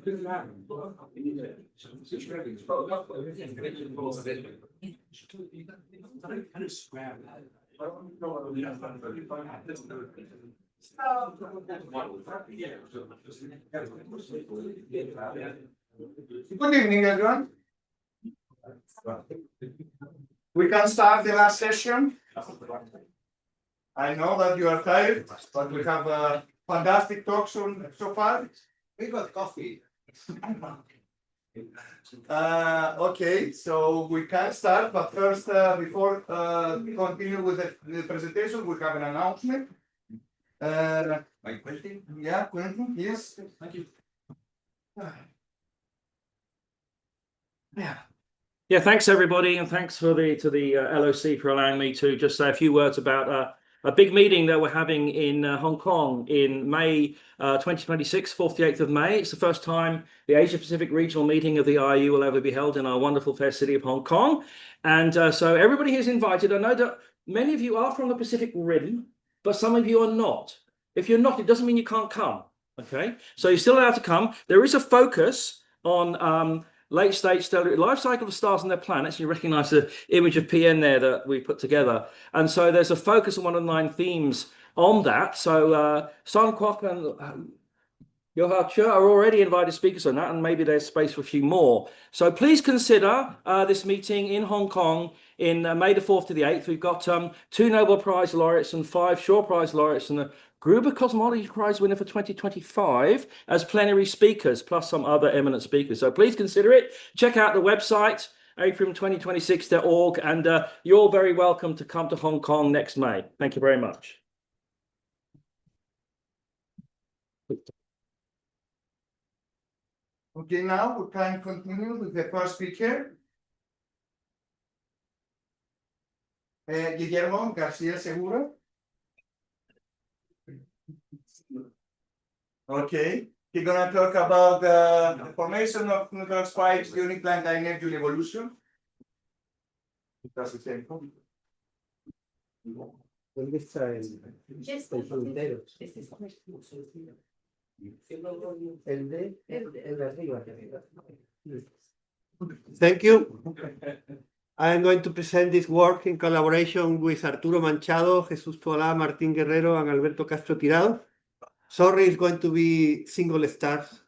Good evening, everyone. We can start the last session. I know that you are tired, but we have a fantastic talk so far. We got coffee. Okay, so we can start, but first, before we continue with the presentation, we have an announcement. Quentin? Yeah, Quentin, yes. Thank you. Yeah, thanks everybody, and thanks to the LOC for allowing me to just say a few words about a big meeting that we're having in Hong Kong in May 2026, 4th to 8th of May. It's the first time the Asia Pacific Regional Meeting of the IU will ever be held in our wonderful fair city of Hong Kong. And so everybody is invited. I know that many of you are from the Pacific Rim, but some of you are not. If you're not, it doesn't mean you can't come, okay? So you're still allowed to come. There is a focus on late-stage stellar life cycle of stars and their planets. You recognize the image of PN there that we put together. And so there's a focus on one of the 9 themes on that. So Sun Kwok and Yoha Chua are already invited speakers on that, and maybe there's space for a few more. So please consider this meeting in Hong Kong in May the 4th to the 8th. We've got 2 Nobel Prize laureates and 5 Shaw Prize laureates and a Gruber Cosmology Prize winner for 2025 as plenary speakers, plus some other eminent speakers. So please consider it. Check out the website, aprim2026.org, and you're all very welcome to come to Hong Kong next May. Thank you very much. Okay, now we can continue with the first speaker. Guillermo García Segura. Okay, he's gonna talk about the formation of neutral spikes during planetary nebula evolution. That's the same point. ¿Dónde está el puntero? El de arriba. Thank you. I am going to present this work in collaboration with Arturo Manchado, Jesús Toalá, Martín Guerrero, and Alberto Castro Tirado. Sorry, it's going to be single stars,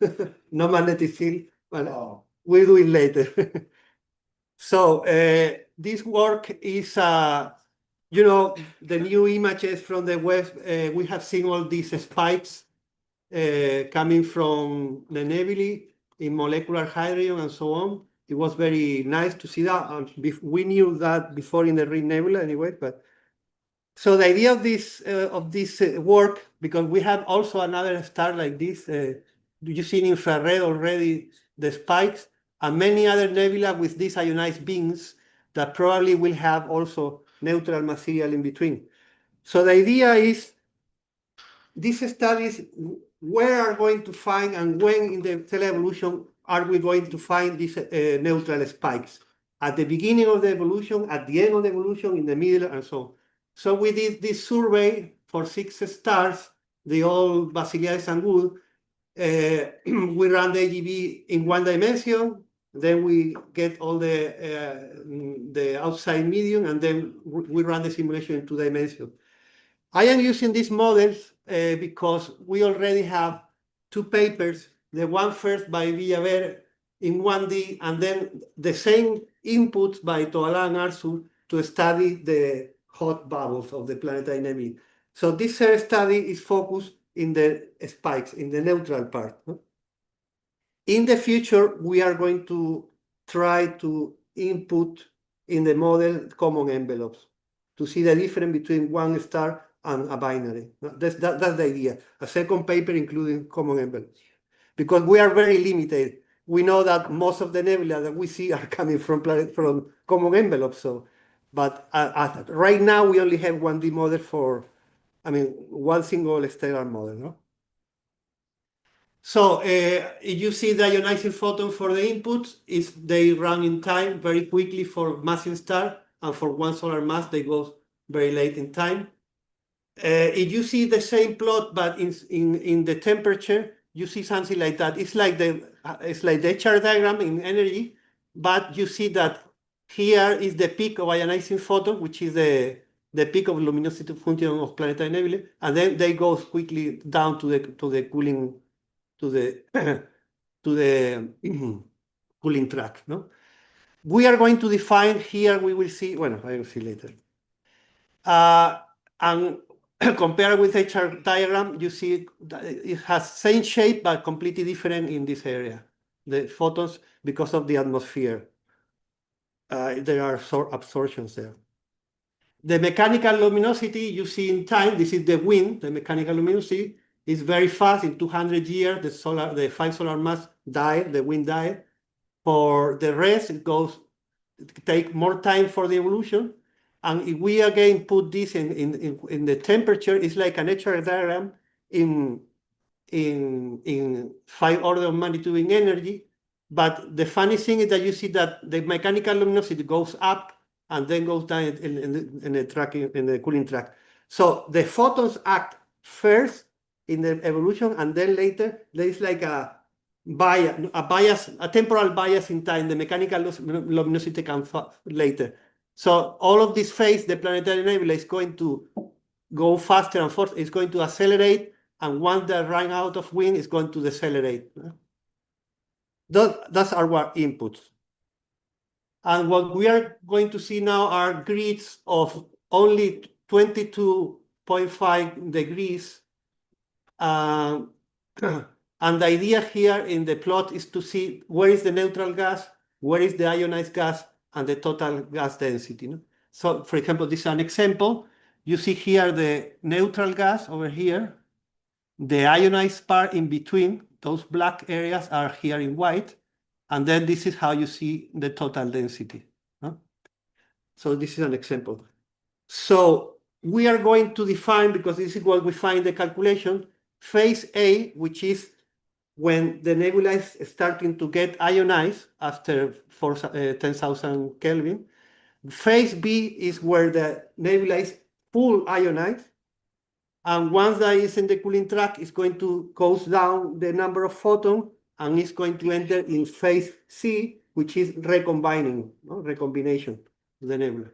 no magnetic field, but we'll do it later. So this work is, you know, the new images from the web. We have seen all these spikes coming from the nebulae in molecular hydrogen and so on. It was very nice to see that. We knew that before in the Ring Nebula anyway, but so the idea of this work, because we have also another star like this, you see in infrared already the spikes, and many other nebula with these ionized beams that probably will have also neutral material in between. So the idea is these studies, where are going to find and when in the stellar evolution are we going to find these neutral spikes? At the beginning of the evolution, at the end of the evolution, in the middle, and so on. So we did this survey for 6 stars, the old Basiliades and Wood. We ran the AGB in 1 dimension, then we get all the outside medium, and then we run the simulation in 2 dimensions. I am using these models because we already have 2 papers, the one first by Villaver in 1D, and then the same inputs by Toalá and Arzu to study the hot bubbles of the planetary nebulae. So this study is focused in the spikes, in the neutral part. In the future, we are going to try to input in the model common envelopes to see the difference between one star and a binary. That's the idea. A second paper including common envelopes. Because we are very limited. We know that most of the nebula that we see are coming from common envelopes. So, but right now we only have 1D model for, I mean, one single stellar model. No? So if you see the ionizing photon for the inputs, they run in time very quickly for massive star, and for one solar mass, they go very late in time. If you see the same plot, but in the temperature, you see something like that. It's like the HR diagram in energy, but you see that here is the peak of ionizing photon, which is the peak of luminosity function of planetary nebulae, and then they go quickly down to the cooling to the cooling track. No, we are going to define here. We will see. Well, I will see later. And compared with HR diagram, you see that it has same shape but completely different in this area. The photons, because of the atmosphere, there are absorptions there. The mechanical luminosity you see in time, this is the wind, the mechanical luminosity is very fast. In 200 years, the 5 solar mass died, the wind died. For the rest, it take more time for the evolution. And if we again put this in the temperature, it's like an HR diagram in 5 orders of magnitude in energy. But the funny thing is that you see that the mechanical luminosity goes up and then goes down in the cooling track. So the photons act first in the evolution, and then later there is like a temporal bias in time. The mechanical luminosity comes later. So all of this phase, the planetary nebula is going to go faster and faster. It's going to accelerate, and once they run out of wind, it's going to decelerate. Those are our inputs. And what we are going to see now are grids of only 22.5 degrees. And the idea here in the plot is to see where is the neutral gas, where is the ionized gas, and the total gas density. No? So, for example, this is an example. You see here the neutral gas over here. The ionized part in between, those black areas are here in white. And then this is how you see the total density. No? So this is an example. So we are going to define, because this is what we find in the calculation, phase A, which is when the nebula is starting to get ionized after 10,000 Kelvin. Phase B is where the nebula is full ionized. And once that is in the cooling track, it's going to go down the number of photons, and it's going to enter in phase C, which is recombining, recombination of the nebula.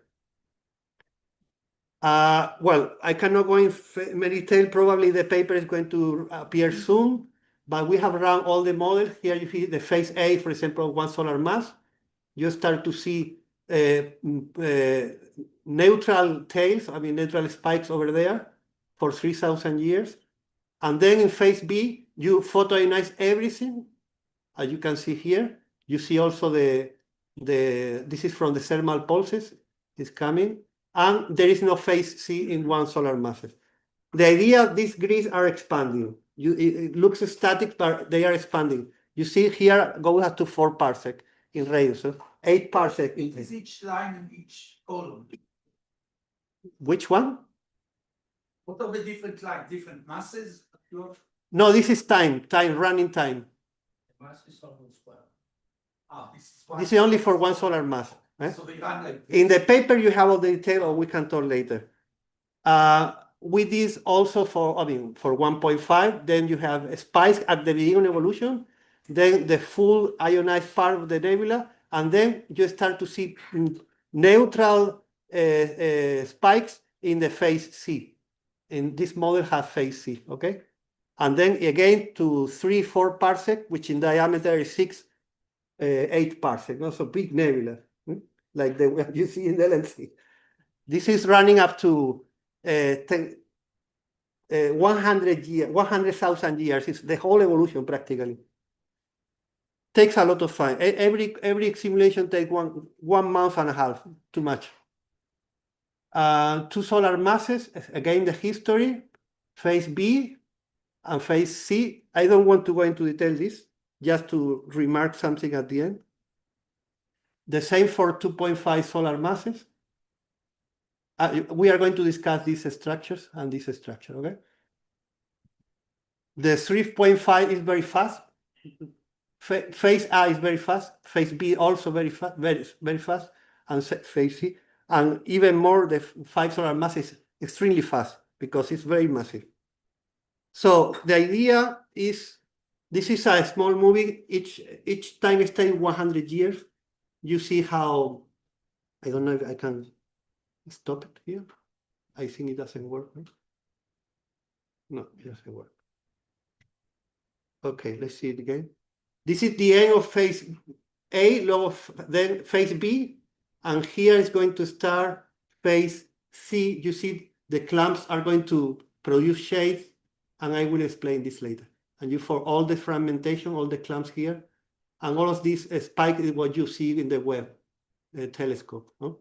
Well, I cannot go in many detail. Probably the paper is going to appear soon, but we have run all the models. Here you see the phase A, for example, 1 solar mass. You start to see neutral tails, neutral spikes over there for 3,000 years. And then in phase B, you photoionize everything. As you can see here, you see also this is from the thermal pulses, it's coming. And there is no phase C in 1 solar mass. The idea, these grids are expanding. It looks static, but they are expanding. You see here, go up to 4 parsec in radius, 8 parsec. Is each line in each column? Which one? What are the different different masses? No, this is running time. Mass is almost well. This is only for 1 solar mass. So they run like in the paper, you have all the detail, or we can talk later. With this also for 1.5, then you have spikes at the beginning of evolution, then the full ionized part of the nebula, and then you start to see neutral spikes in the phase C. And this model has phase C, okay? And then again to 3-4 parsec, which in diameter is 6-8 parsec, also big nebula, like the one you see in the LMC. This is running up to 100,000 years. It's the whole evolution practically. Takes a lot of time. Every simulation takes 1 month and a half, too much. 2 solar masses, again the history, phase B and phase C. I don't want to go into detail this, just to remark something at the end. The same for 2.5 solar masses. We are going to discuss these structures and this structure, okay? The 3.5 is very fast. Phase A is very fast. Phase B also very fast, very fast, and phase C. And even more, the 5 solar mass is extremely fast because it's very massive. So the idea is This is a small movie. Each time stay 100 years. You see how, I don't know if I can stop it here. I think it doesn't work. Right? No, it doesn't work. Okay, let's see it again. This is the end of phase A, then phase B, and here is going to start phase C. You see the clamps are going to produce shades, and I will explain this later. And you for all the fragmentation, all the clamps here, and all of this spike is what you see in the Webb telescope. No?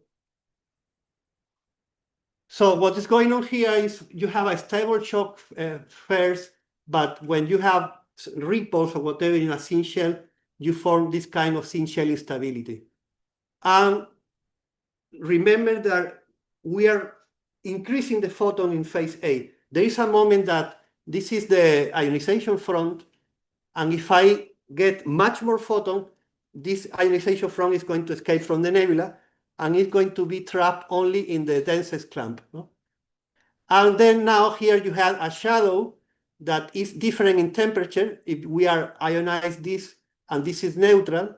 So what is going on here is you have a stable shock first, but when you have ripples or whatever in a thin shell, you form this kind of thin shell instability. And remember that we are increasing the photon in phase A. There is a moment that this is the ionization front, and if I get much more photon, this ionization front is going to escape from the nebula, and it's going to be trapped only in the densest clamp. No? And then now here you have a shadow that is different in temperature. If we are ionized this, and this is neutral,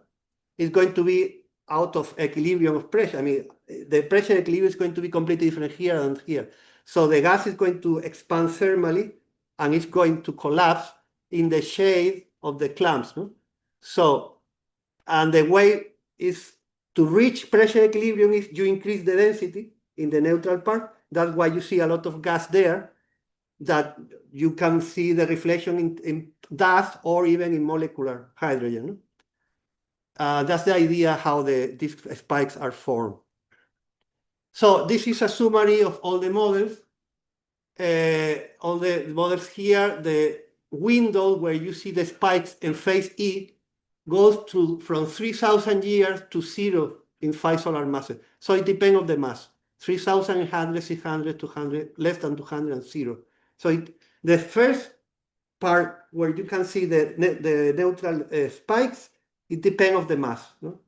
it's going to be out of equilibrium of pressure. I mean, the pressure equilibrium is going to be completely different here and here. So the gas is going to expand thermally, and it's going to collapse in the shade of the clamps. No? So, and the way is to reach pressure equilibrium is you increase the density in the neutral part. That's why you see a lot of gas there, that you can see the reflection in dust or even in molecular hydrogen. That's the idea how these spikes are formed. So this is a summary of all the models. All the models here, the window where you see the spikes in phase E goes from 3,000 years to 0 in 5 solar masses. So it depends on the mass. 3,000, 100, 600, 200, less than 200, and 0. So the first part where you can see the neutral spikes, it depends on the mass. No?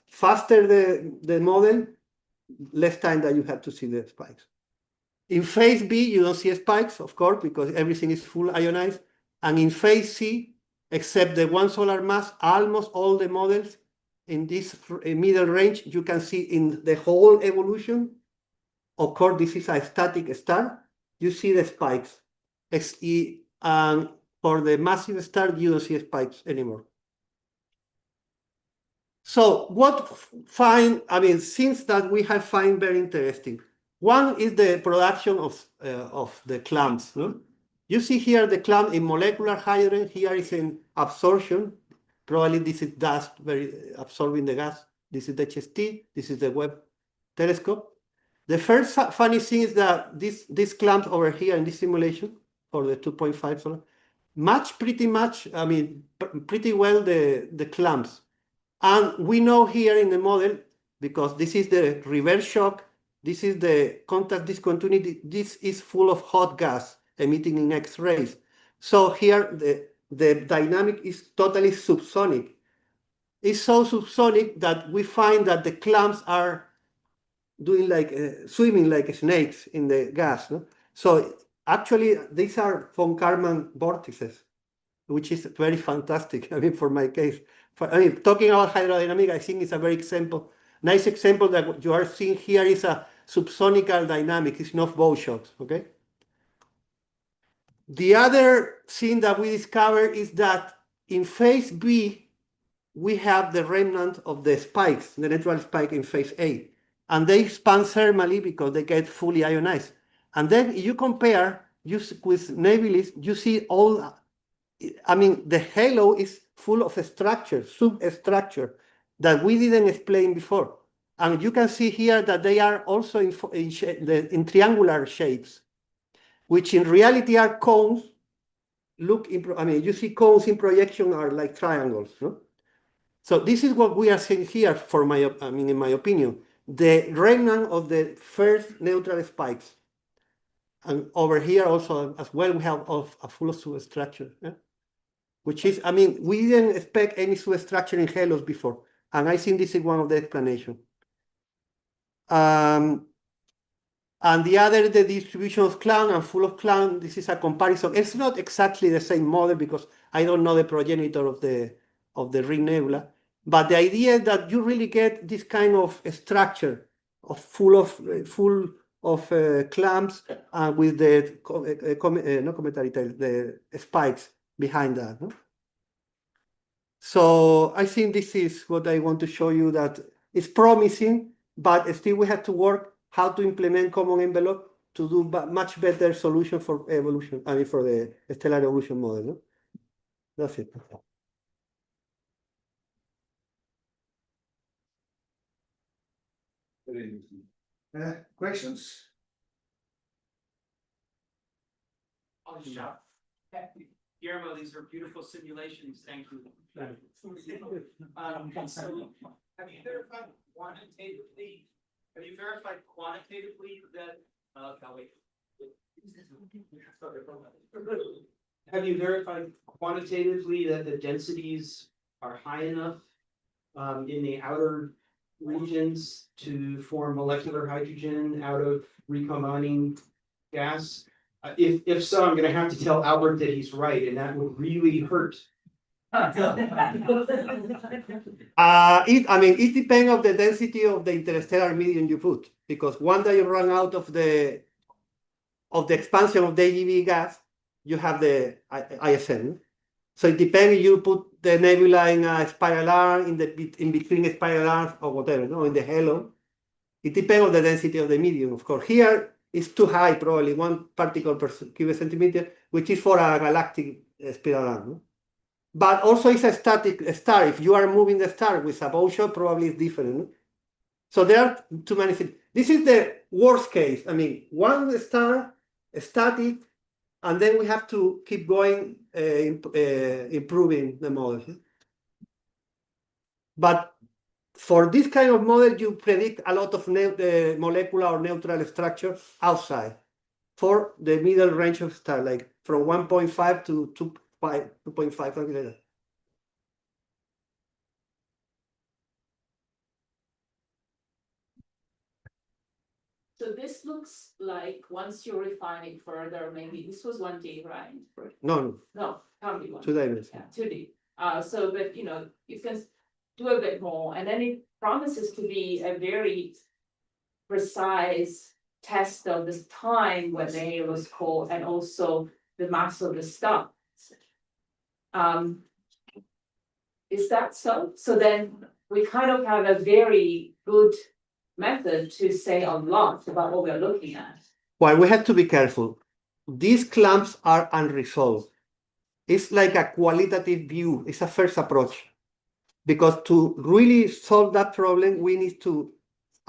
Faster the model, less time that you have to see the spikes. In phase B, you don't see spikes, of course, because everything is full ionized. And in phase C, except the 1 solar mass, almost all the models in this middle range, you can see in the whole evolution. Of course, this is a static star. You see the spikes. And for the massive star, you don't see spikes anymore. So things that we have find very interesting. One is the production of the clamps. No? You see here the clamp in molecular hydrogen. Here is in absorption. Probably this is dust absorbing the gas. This is the HST. This is the Webb telescope. The first funny thing is that these clamps over here in this simulation for the 2.5 solar match pretty much, pretty well the clamps. And we know here in the model, because this is the reverse shock, this is the contact discontinuity, this is full of hot gas emitting in X-rays. So here the dynamic is totally subsonic. It's so subsonic that we find that the clamps are doing swimming like snakes in the gas. No? So actually, these are von Karman vortices, which is very fantastic. For my case, talking about hydrodynamic, I think it's a very nice example that you are seeing here is a subsonical dynamic. It's not bow shocks, okay? The other thing that we discovered is that in phase B, we have the remnant of the spikes, the natural spike in phase A. And they expand thermally because they get fully ionized. And then you compare with Nebulis, you see the halo is full of structure, substructure, that we didn't explain before. And you can see here that they are also in triangular shapes, which in reality are cones. You see cones in projection are like triangles. No? So this is what we are seeing here, in my opinion, the remnant of the first neutral spikes. And over here also as well, we have a full substructure. Yeah? Which is, we didn't expect any substructure in halos before. And I think this is one of the explanations. And the other, the distribution of clown and full of clown. This is a comparison. It's not exactly the same model because I don't know the progenitor of the ring nebula. But the idea is that you really get this kind of structure of full of clamps with the not cometary tail, the spikes behind that. No? So I think this is what I want to show you, that it's promising, but still we have to work how to implement common envelope to do much better solution for evolution, I mean for the stellar evolution model. No? That's it. Questions? Guillermo, these are beautiful simulations. Thank you. So, have you verified quantitatively? Have you verified quantitatively that? Wait. Have you verified quantitatively that the densities are high enough in the outer regions to form molecular hydrogen out of recombining gas? If so, I'm gonna have to tell Albert that he's right, and that would really hurt. It depends on the density of the interstellar medium you put, because once you run out of the expansion of the AGV gas, you have the ISM. So it depends if you put the nebula in a spiral arm, in between spiral arms or whatever, no, in the halo. It depends on the density of the medium, of course. Here it's too high, probably 1 particle per cubic centimeter, which is for a galactic spiral arm. No? But also it's a static star. If you are moving the star with a bow shot, probably it's different. No? So there are too many things. This is the worst case. I mean, one star, static, and then we have to keep going, improving the model. But for this kind of model, you predict a lot of molecular or neutral structure outside for the middle range of star, like from 1.5 to 2.5, something like that. So this looks like once you refine it further, maybe this was 1D, right? No, No, probably one. 2 dimensions. Yeah, 2D. So, but you know, you can do a bit more, and then it promises to be a very precise test of this time when the halo is core and also the mass of the star. Is that so? So then we kind of have a very good method to say a lot about what we're looking at. Well, we have to be careful. These clamps are unresolved. It's like a qualitative view. It's a first approach. Because to really solve that problem, we need to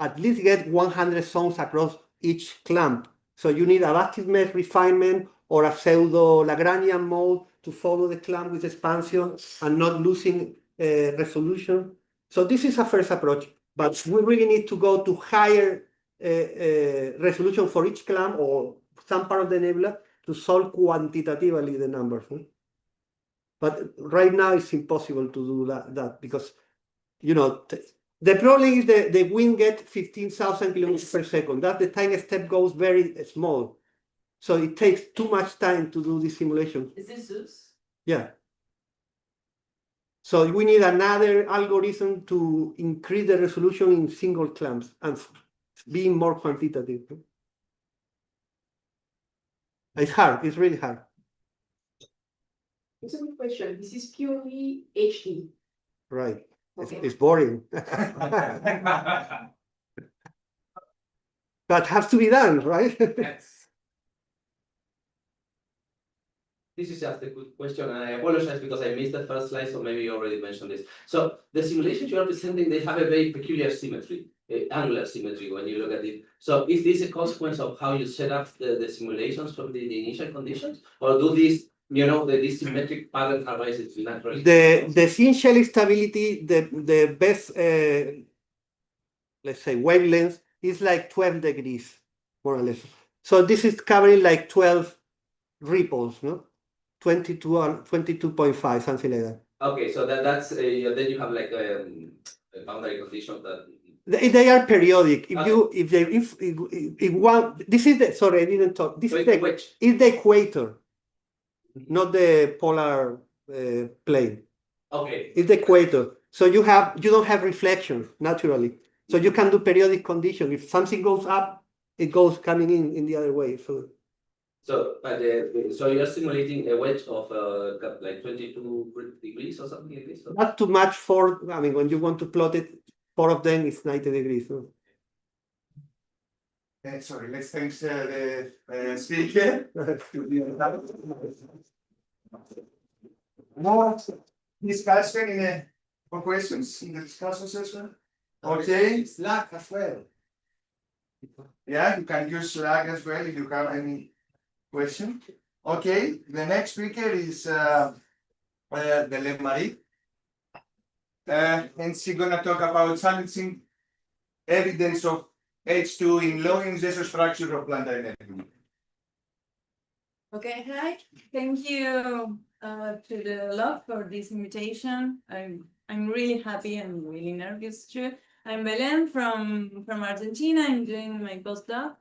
at least get 100 zones across each clamp. So you need adaptive mesh refinement or a pseudo Lagrangian mode to follow the clamp with expansion and not losing resolution. So this is a first approach, but we really need to go to higher resolution for each clamp or some part of the nebula to solve quantitatively the numbers. But right now it's impossible to do that because, you know, the problem is the wind gets 15,000 kilometers per second. That the time step goes very small. So it takes too much time to do this simulation. Is this Zeus? Yeah. So we need another algorithm to increase the resolution in single clamps and being more quantitative. It's hard. It's really hard. It's a good question. This is purely HD. Right. Okay. It's boring. But has to be done, right? Yes. This is just a good question, and I apologize because I missed the first slide, so maybe you already mentioned this. So the simulations you are presenting, they have a very peculiar symmetry, angular symmetry when you look at it. So is this a consequence of how you set up the simulations from the initial conditions? Or do these, you know, this symmetric pattern arises naturally? The essential stability, the best, let's say, wavelength is like 12 degrees, more or less. So this is covering like 12 ripples, no? 22 and 22.5, something like that. Okay, so that's then you have like a boundary condition that They are periodic. If one, this is the, sorry, I didn't talk. This is Which? the equator, not the polar plane. Okay. It's the equator. So you don't have reflection naturally. So you can do periodic condition. If something goes up, it goes coming in the other way. So, so you're simulating a wedge of like 22 degrees or something like this? Or? Not too much I mean, when you want to plot it, 4 of them is 90 degrees. So. Sorry, let's thank the speaker. More discussion or questions in the discussion session? Okay. Slack as well. Yeah, you can use Slack as well if you have any question. Okay, the next speaker is Belén Marie. And she's gonna talk about challenging evidence of H2 in low ionization structure of planetary energy. Okay, hi. Thank you to the lab for this invitation. I'm really happy and really nervous too. I'm Belén from Argentina. I'm doing my postdoc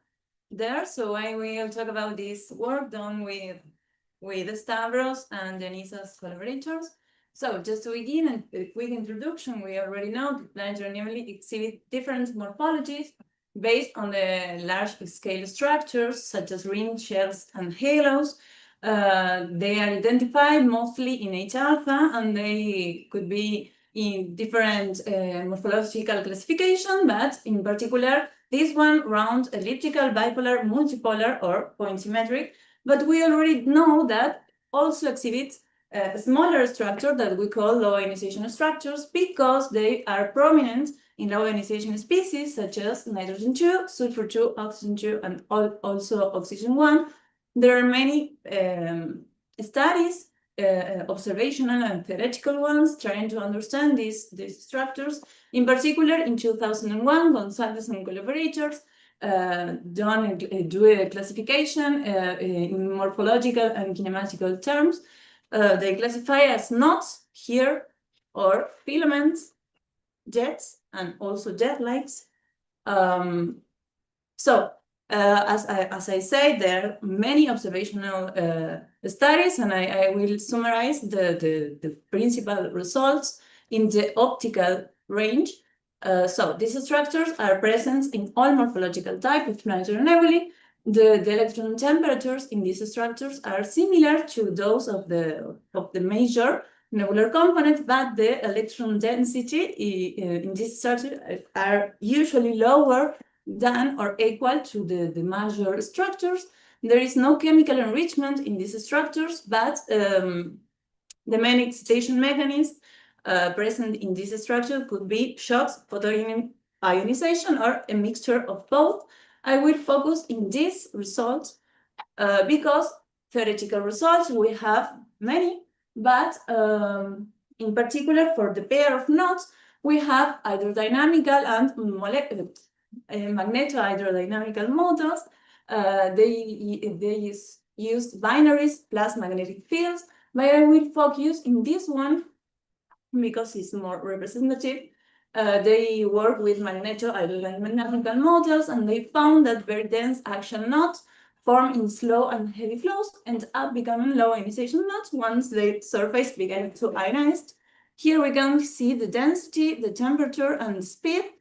there, so I will talk about this work done with Stavros and Denisa's collaborators. So just to begin, a quick introduction. We already know that planetary nebulae exhibit different morphologies based on the large-scale structures such as rings, shells, and halos. They are identified mostly in H-alpha, and they could be in different morphological classification, but in particular, this one round, elliptical, bipolar, multipolar, or point symmetric. But we already know that also exhibits a smaller structure that we call low ionization structures because they are prominent in low ionization species such as nitrogen 2, sulfur 2, oxygen 2, and also oxygen 1. There are many studies, observational and theoretical ones, trying to understand these structures. In particular, in 2001, Gonzalez and collaborators do a classification in morphological and kinematical terms. They classify as knots here, or filaments, jets, and also jet lights. As I say, there are many observational studies, and I will summarize the principal results in the optical range. So these structures are present in all morphological types of planetary nebulae. The electron temperatures in these structures are similar to those of the major nebular components, but the electron density in this structure are usually lower than or equal to the major structures. There is no chemical enrichment in these structures, but the main excitation mechanisms present in this structure could be shocks, photoionization, or a mixture of both. I will focus in these results because theoretical results we have many, but in particular for the pair of knots, we have hydrodynamical and magneto-hydrodynamical models. They use binaries plus magnetic fields, but I will focus in this one because it's more representative. They work with magneto-hydrodynamical models, and they found that very dense axial knots form in slow and heavy flows end up becoming low ionization knots once the surface begins to ionize. Here we can see the density, the temperature, and speed.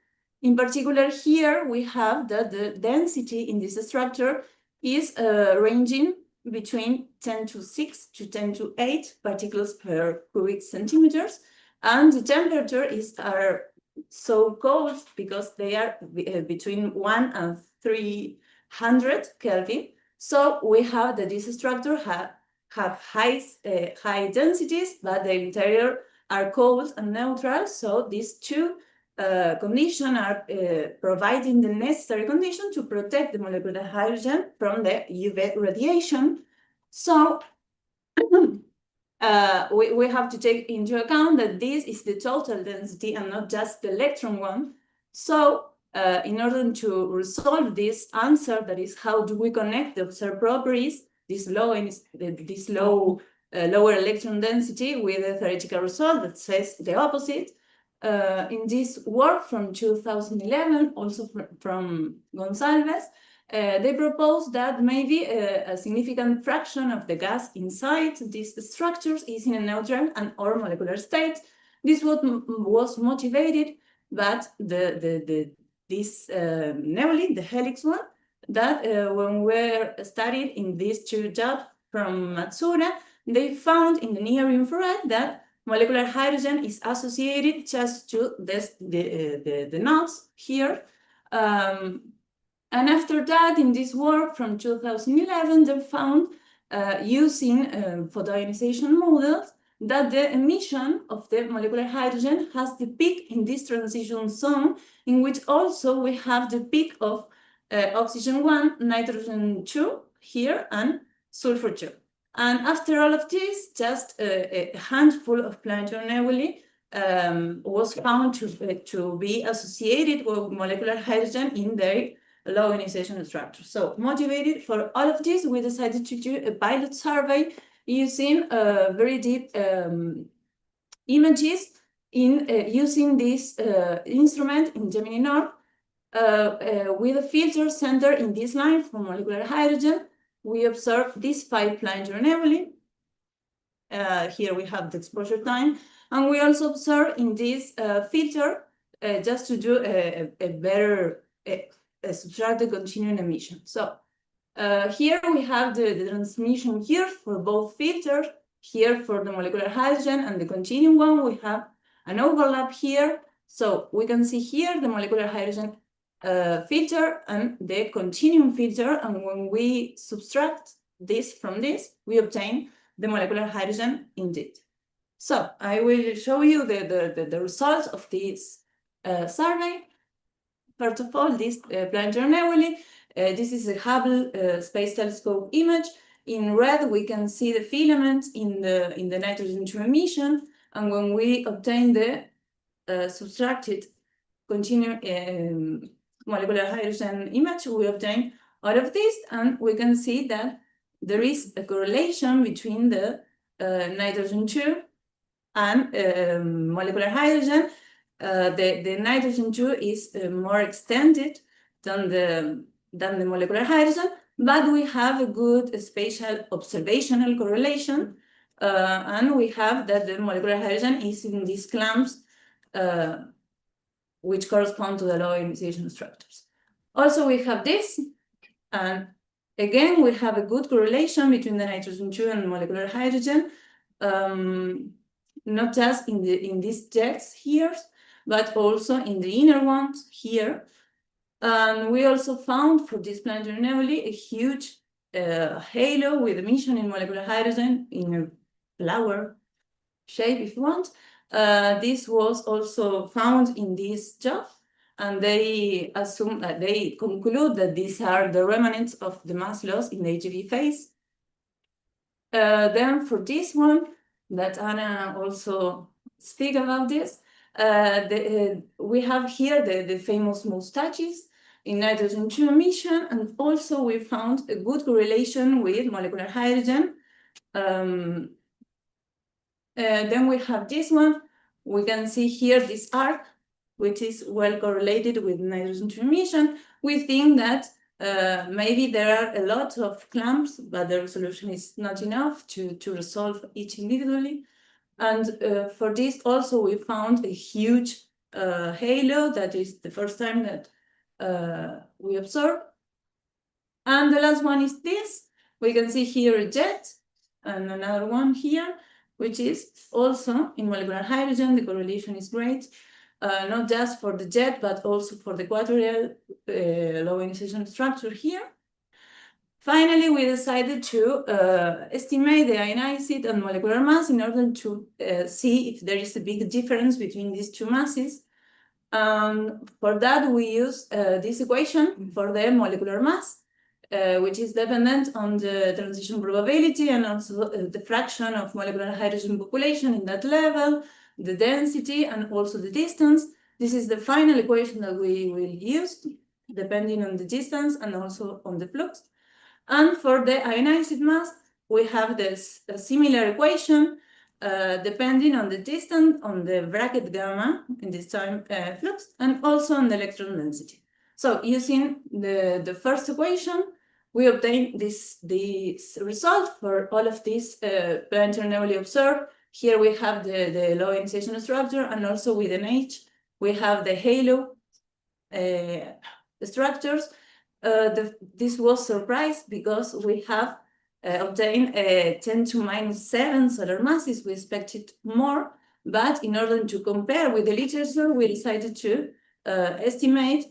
In particular, here we have that the density in this structure is ranging between 10 to 6 to 10 to 8 particles per cubic centimeters, and the temperature are so cold because they are between 1 and 300 Kelvin. So we have that this structure have high densities, but the interior are cold and neutral. So these two conditions are providing the necessary condition to protect the molecular hydrogen from the UV radiation. So we have to take into account that this is the total density and not just the electron one. So in order to resolve this answer, that is, how do we connect the observed properties, this lower electron density, with a theoretical result that says the opposite? in this work from 2011, also from Gonçalves, they proposed that maybe a significant fraction of the gas inside these structures is in a neutral and or molecular state. This was motivated but this nebulae, the helix one, that when we studied in these two jobs from Matsuura, they found in the near infrared that molecular hydrogen is associated just to this, the nodes here. And after that, in this work from 2011, they found using photoionization models that the emission of the molecular hydrogen has the peak in this transition zone, in which also we have the peak of oxygen 1, nitrogen 2 here, and sulfur 2. And after all of this, just a handful of planetary nebulae was found to be associated with molecular hydrogen in their low ionization structure. So motivated for all of this, we decided to do a pilot survey using very deep images in using this instrument in Gemini North with a filter center in this line for molecular hydrogen. We observed these 5 planetary nebulae. Here we have the exposure time, and we also observe in this filter just to do a better subtract the continuum emission. So here we have the transmission here for both filters. Here for the molecular hydrogen and the continuum one, we have an overlap here. So we can see here the molecular hydrogen filter and the continuum filter. And when we subtract this from this, we obtain the molecular hydrogen indeed. So I will show you the results of this survey. First of all, this planetary nebulae. This is a Hubble Space Telescope image. In red, we can see the filaments in the nitrogen 2 emission, and when we obtain the subtracted continuum molecular hydrogen image, we obtain all of this, and we can see that there is a correlation between the nitrogen 2 and molecular hydrogen. The nitrogen 2 is more extended than the molecular hydrogen, but we have a good spatial observational correlation, and we have that the molecular hydrogen is in these clumps, which correspond to the low ionization structures. Also, we have this, and again, we have a good correlation between the nitrogen 2 and molecular hydrogen, not just in these jets here, but also in the inner ones here. And we also found for this planetary nebulae a huge halo with emission in molecular hydrogen in a flower shape, if you want. This was also found in this job, and they assume that they conclude that these are the remnants of the mass loss in the HEV phase. Then for this one, that Anna also speak about this, we have here the famous mustaches in nitrogen 2 emission, and also we found a good correlation with molecular hydrogen. Then we have this one. We can see here this arc, which is well correlated with nitrogen 2 emission. We think that maybe there are a lot of clumps, but the resolution is not enough to resolve each individually. And for this also we found a huge halo. That is the first time that we observe. And the last one is this. We can see here a jet and another one here, which is also in molecular hydrogen. The correlation is great, not just for the jet, but also for the equatorial low ionization structure here. Finally, we decided to estimate the ionized and molecular mass in order to see if there is a big difference between these two masses. For that, we use this equation for the molecular mass, which is dependent on the transition probability and also the fraction of molecular hydrogen population in that level, the density, and also the distance. This is the final equation that we will use, depending on the distance and also on the flux. And for the ionized mass, we have this similar equation, depending on the distance on the bracket gamma in this time flux and also on the electron density. So using the first equation, we obtain this result for all of these planetary nebulae observed. Here we have the low ionization structure, and also with an H, we have the halo structures. This was surprised because we have obtained 10 to minus 7 solar masses. We expected more, but in order to compare with the literature, we decided to estimate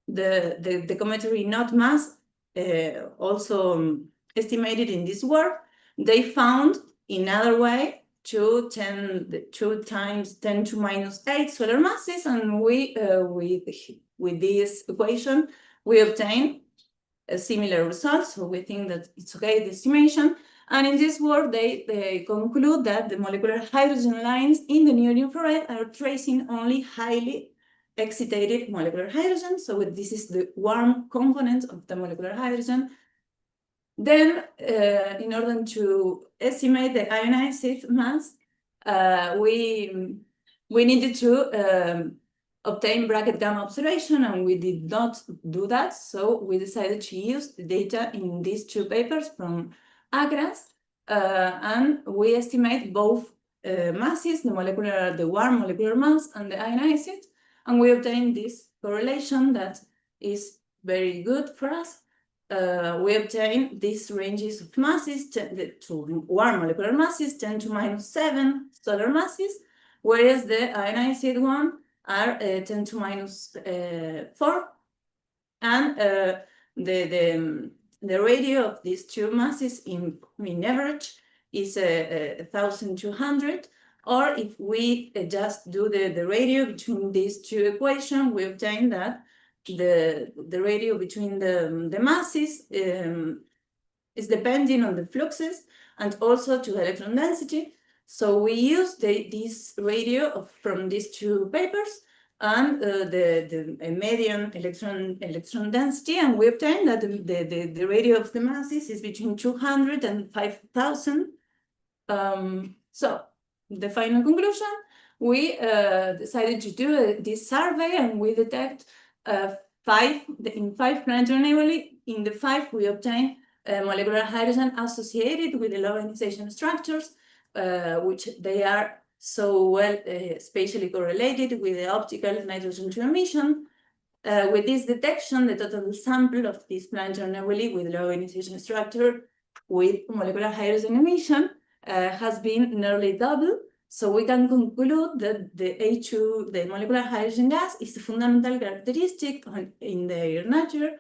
the cometary knot mass, also estimated in this work. They found in other way 2 times 10 to minus 8 solar masses, and we with this equation we obtain a similar result. So we think that it's okay, the estimation. And in this work, they conclude that the molecular hydrogen lines in the near infrared are tracing only highly excitated molecular hydrogen. So this is the warm component of the molecular hydrogen. Then, in order to estimate the ionized mass, we needed to obtain bracket gamma observation, and we did not do that. So we decided to use the data in these 2 papers from Agras, and we estimate both masses, the warm molecular mass and the ionized, and we obtain this correlation that is very good for us. We obtain these ranges of masses to warm molecular masses, 10 to minus 7 solar masses, whereas the ionized one are 10 to minus 4, and the radio of these 2 masses in average is 1,200. Or if we just do the radio between these 2 equations, we obtain that the radio between the masses is depending on the fluxes and also to the electron density. So we use this radio from these 2 papers and the median electron density, and we obtain that the radio of the masses is between 200 and 5,000. So the final conclusion, we decided to do this survey, and we detect in 5 planetary nebulae. In the 5, we obtain molecular hydrogen associated with the low ionization structures, which they are so well spatially correlated with the optical nitrogen 2 emission. With this detection, the total sample of this planetary nebulae with low ionization structure with molecular hydrogen emission has been nearly double. So we can conclude that the H2, the molecular hydrogen gas, is a fundamental characteristic in their nature.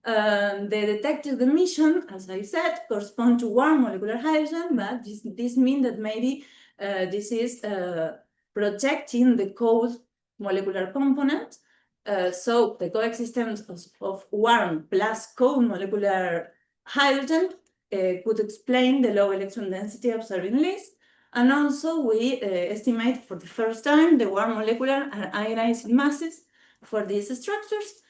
The detected emission, as I said, correspond to warm molecular hydrogen, but this means that maybe this is protecting the cold molecular component. So the coexistence of warm plus cold molecular hydrogen could explain the low electron density observed in LIST. And also we estimate for the first time the warm molecular and ionized masses for these structures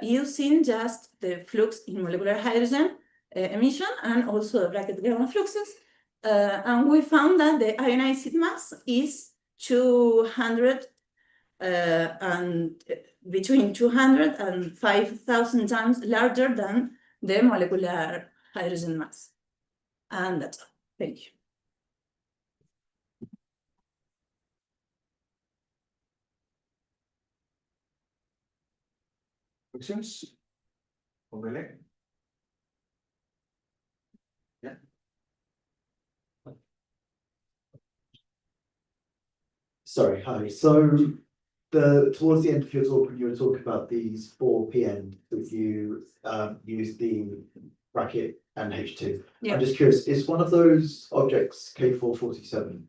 using just the flux in molecular hydrogen emission and also the bracket gamma fluxes. And we found that the ionized mass is 200 and between 200 and 5,000 times larger than the molecular hydrogen mass. And that's all. Thank you. Questions? Obele? Yeah. Sorry, hi. So towards the end of your talk, when you were talking about these 4 PN, if you use the bracket and H2. Yeah. I'm just curious, is one of those objects K447?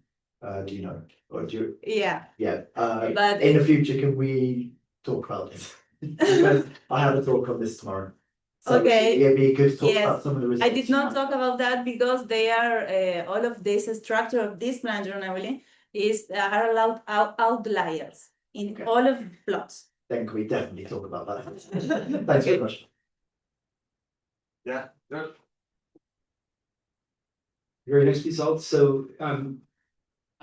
Do you know? Or do you? Yeah. Yeah. But In the future, can we talk about this? Because I have a talk on this tomorrow. So Okay. it'd be good to talk Yes. about some of the results. I did not talk about that because they are all of this structure of this planetary nebulae are allowed outliers in Okay. all of the plots. Then can we definitely talk about that? Thanks very much. Yeah, good. Very nice results. So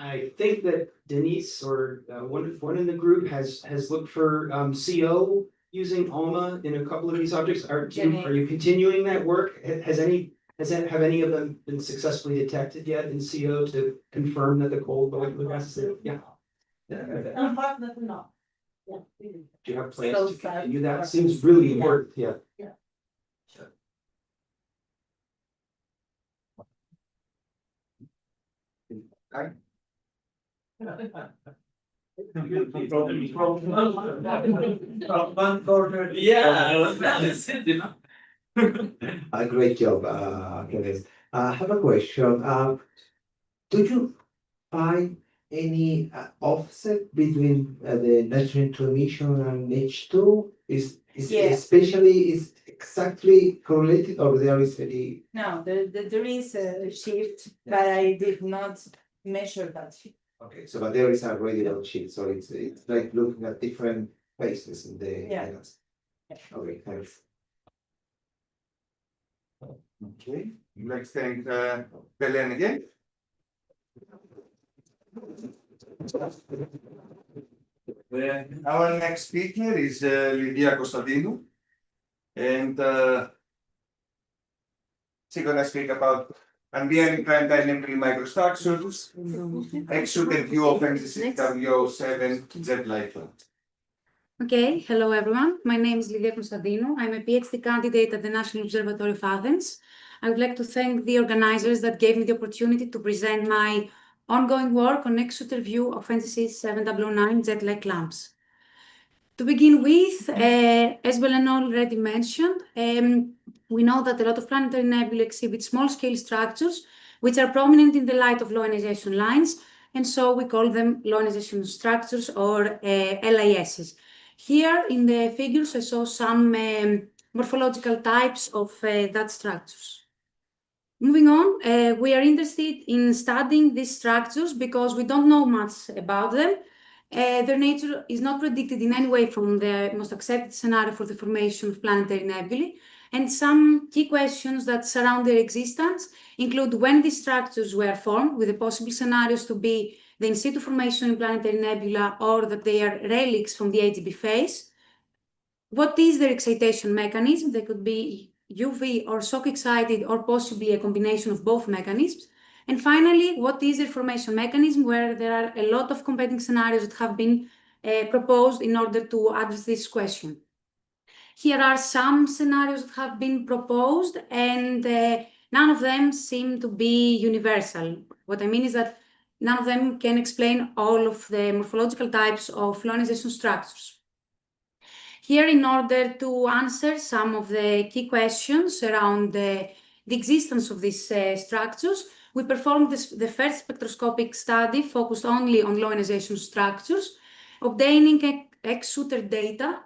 I think that Denise or one in the group has looked for CO using ALMA in a couple of these objects. Are you continuing that work? Have any of them been successfully detected yet in CO to confirm that the cold molecular gas is there? Yeah. Unfortunately, no. Yeah. Do you have plans to continue that? Seems really important, yeah. From one corner. A great job, Kenneth. I have a question. Do you find any offset between the nitrogen to emission and H2? Is Yes. especially is exactly correlated, or there is any? No, there is a shift, but I did not measure that shift. Okay, so but there is a radial shift, so it's like looking at different phases in the Yeah. islands. Okay, thanks. Okay, let's thank Belen again. Our next speaker is Lydia Konstantinou, and she's gonna speak about unveiling planetary nebulae microstructures, exude and view of NGC WO7 jet-like. Okay, hello everyone. My name is Lydia Konstantinou. I'm a PhD candidate at the National Observatory of Athens. I would like to thank the organizers that gave me the opportunity to present my ongoing work on exuder view of NGC 7009 jet-like lamps. To begin with, as Belen already mentioned, we know that a lot of planetary nebulae exhibit small-scale structures which are prominent in the light of low ionization lines, and so we call them low ionization structures or LISs. Here in the figures, I saw some morphological types of that structures. Moving on, we are interested in studying these structures because we don't know much about them. Their nature is not predicted in any way from the most accepted scenario for the formation of planetary nebulae, and some key questions that surround their existence include when these structures were formed, with the possible scenarios to be the in situ formation in planetary nebula or that they are relics from the AGB phase. What is their excitation mechanism? They could be UV or shock excited or possibly a combination of both mechanisms. And finally, what is their formation mechanism, where there are a lot of competing scenarios that have been proposed in order to address this question. Here are some scenarios that have been proposed, and none of them seem to be universal. What I mean is that none of them can explain all of the morphological types of low ionization structures. Here, in order to answer some of the key questions around the existence of these structures, we performed the first spectroscopic study focused only on low ionization structures, obtaining exuder data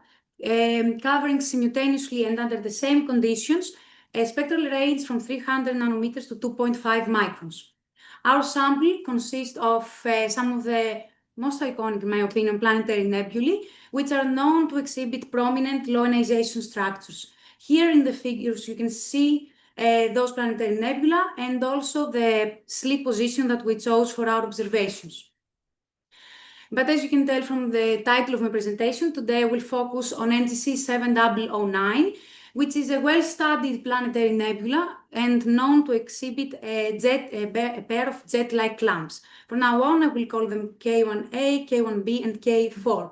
covering simultaneously and under the same conditions a spectral range from 300 nanometers to 2.5 microns. Our sample consists of some of the most iconic, in my opinion, planetary nebulae, which are known to exhibit prominent low ionization structures. Here in the figures, you can see those planetary nebula and also the sleep position that we chose for our observations. But as you can tell from the title of my presentation, today I will focus on NGC 7009, which is a well-studied planetary nebula and known to exhibit a pair of jet-like lamps. From now on, I will call them K1A, K1B, and K4.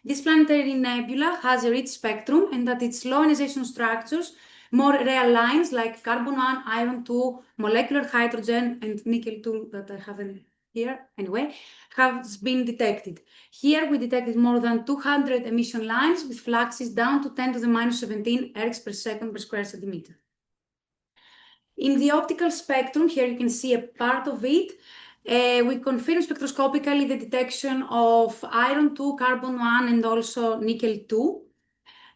This planetary nebula has a rich spectrum, and that its low ionization structures, more rare lines like carbon-1, iron-2, molecular hydrogen, and nickel-2 that I haven't here anyway, has been detected. Here we detected more than 200 emission lines with fluxes down to 10 to the minus 17 ergs per second per square centimeter. In the optical spectrum, here you can see a part of it. We confirm spectroscopically the detection of iron-2, carbon-1, and also nickel-2.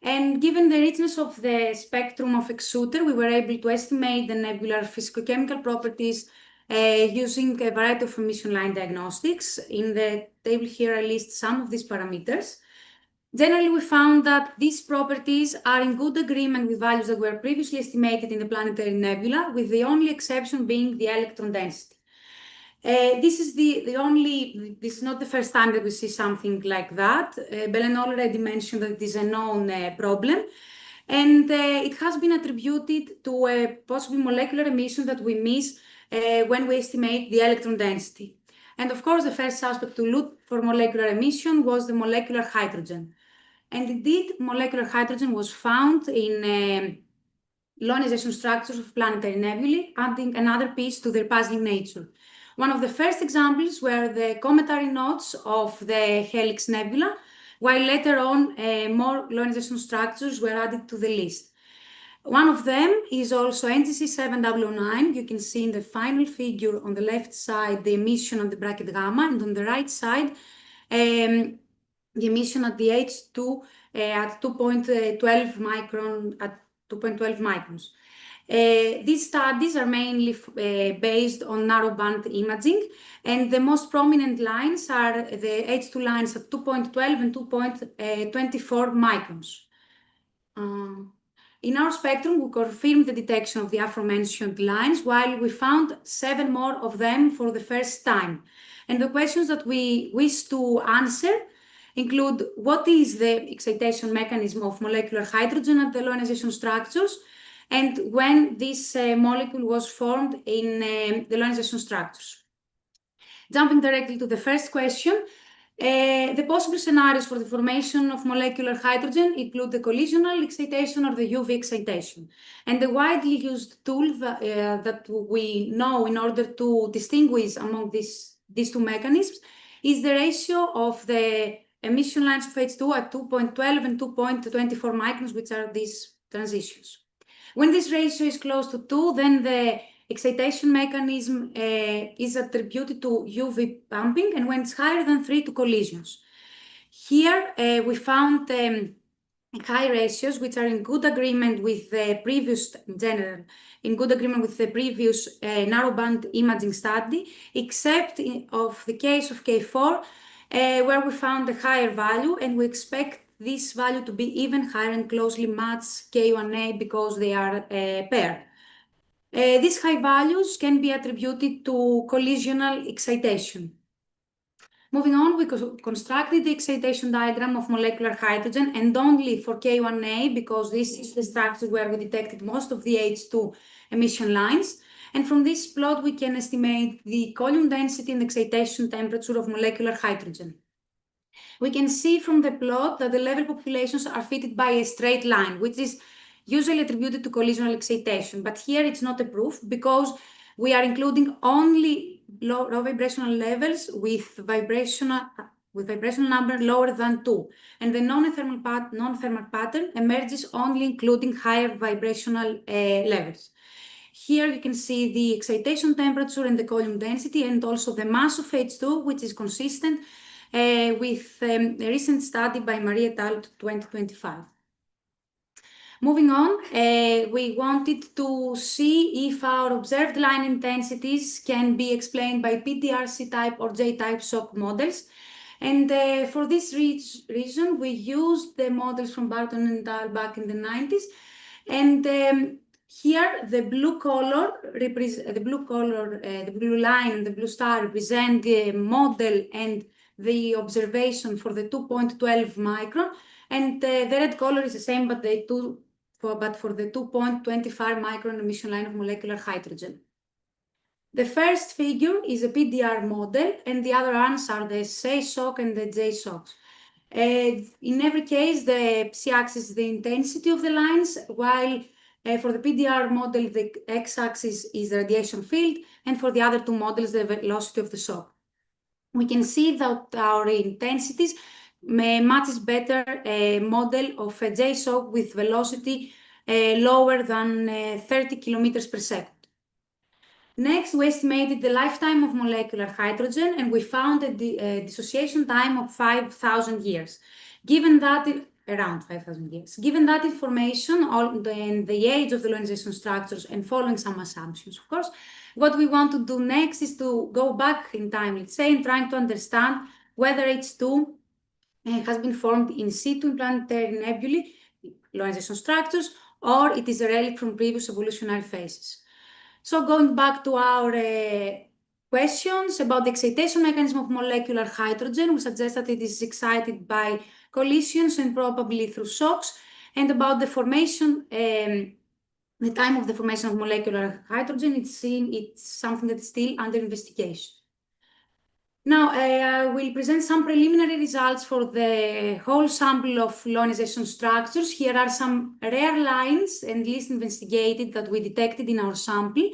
And given the richness of the spectrum of exuder, we were able to estimate the nebular physicochemical properties using a variety of emission line diagnostics. In the table here, I list some of these parameters. Generally, we found that these properties are in good agreement with values that were previously estimated in the planetary nebula, with the only exception being the electron density. This is not the first time that we see something like that. Belen already mentioned that it is a known problem, and it has been attributed to a possible molecular emission that we miss when we estimate the electron density. And of course, the first suspect to look for molecular emission was the molecular hydrogen. And indeed, molecular hydrogen was found in low ionization structures of planetary nebulae, adding another piece to their puzzling nature. One of the first examples were the cometary nodes of the Helix Nebula, while later on more low ionization structures were added to the list. One of them is also NGC 70009. You can see in the final figure on the left side the emission of the bracket gamma, and on the right side the emission at the H2 at 2.12 microns. These studies are mainly based on narrowband imaging, and the most prominent lines are the H2 lines at 2.12 and 2.24 microns. In our spectrum, we confirmed the detection of the aforementioned lines, while we found 7 more of them for the first time. And the questions that we wish to answer include: what is the excitation mechanism of molecular hydrogen at the low ionization structures, and when this molecule was formed in the low ionization structures. Jumping directly to the first question, the possible scenarios for the formation of molecular hydrogen include the collisional excitation or the UV excitation. And the widely used tool that we know in order to distinguish among these two mechanisms is the ratio of the emission lines of H2 at 2.12 and 2.24 microns, which are these transitions. When this ratio is close to 2, then the excitation mechanism is attributed to UV pumping, and when it's higher than 3, to collisions. Here we found high ratios, which are in good agreement with the previous, in general, in good agreement with the previous narrowband imaging study, except of the case of K4, where we found a higher value, and we expect this value to be even higher and closely match K1A because they are a pair. These high values can be attributed to collisional excitation. Moving on, we constructed the excitation diagram of molecular hydrogen, and only for K1A, because this is the structure where we detected most of the H2 emission lines. And from this plot, we can estimate the column density and excitation temperature of molecular hydrogen. We can see from the plot that the level populations are fitted by a straight line, which is usually attributed to collisional excitation. But here it's not a proof, because we are including only low vibrational levels with vibrational number lower than 2. And the non-thermal pattern emerges only including higher vibrational levels. Here you can see the excitation temperature and the column density, and also the mass of H2, which is consistent with a recent study by Marie et al. 2025. Moving on, we wanted to see if our observed line intensities can be explained by PDR C-type or J-type shock models. And for this reason, we used the models from Barton and al. Back in the 90s. And here, the blue line and the blue star represent the model and the observation for the 2.12 micron, and the red color is the same, but for the 2.25 micron emission line of molecular hydrogen. The first figure is a PDR model, and the other ones are the SAY shock and the J shocks. In every case, the C-axis is the intensity of the lines, while for the PDR model, the X-axis is the radiation field, and for the other two models, the velocity of the shock. We can see that our intensities matches better a model of a J shock with velocity lower than 30 kilometers per second. Next, we estimated the lifetime of molecular hydrogen, and we found a dissociation time of 5,000 years. Around 5,000 years. Given that information and the age of the ionization structures, and following some assumptions, of course, what we want to do next is to go back in time, let's say, and trying to understand whether H2 has been formed in situ in planetary nebulae, ionization structures, or it is a relic from previous evolutionary phases. So going back to our questions about the excitation mechanism of molecular hydrogen. We suggest that it is excited by collisions and probably through shocks, and about the formation, the time of the formation of molecular hydrogen. It's something that is still under investigation. Now, I will present some preliminary results for the whole sample of low ionization structures. Here are some rare lines and least investigated that we detected in our sample.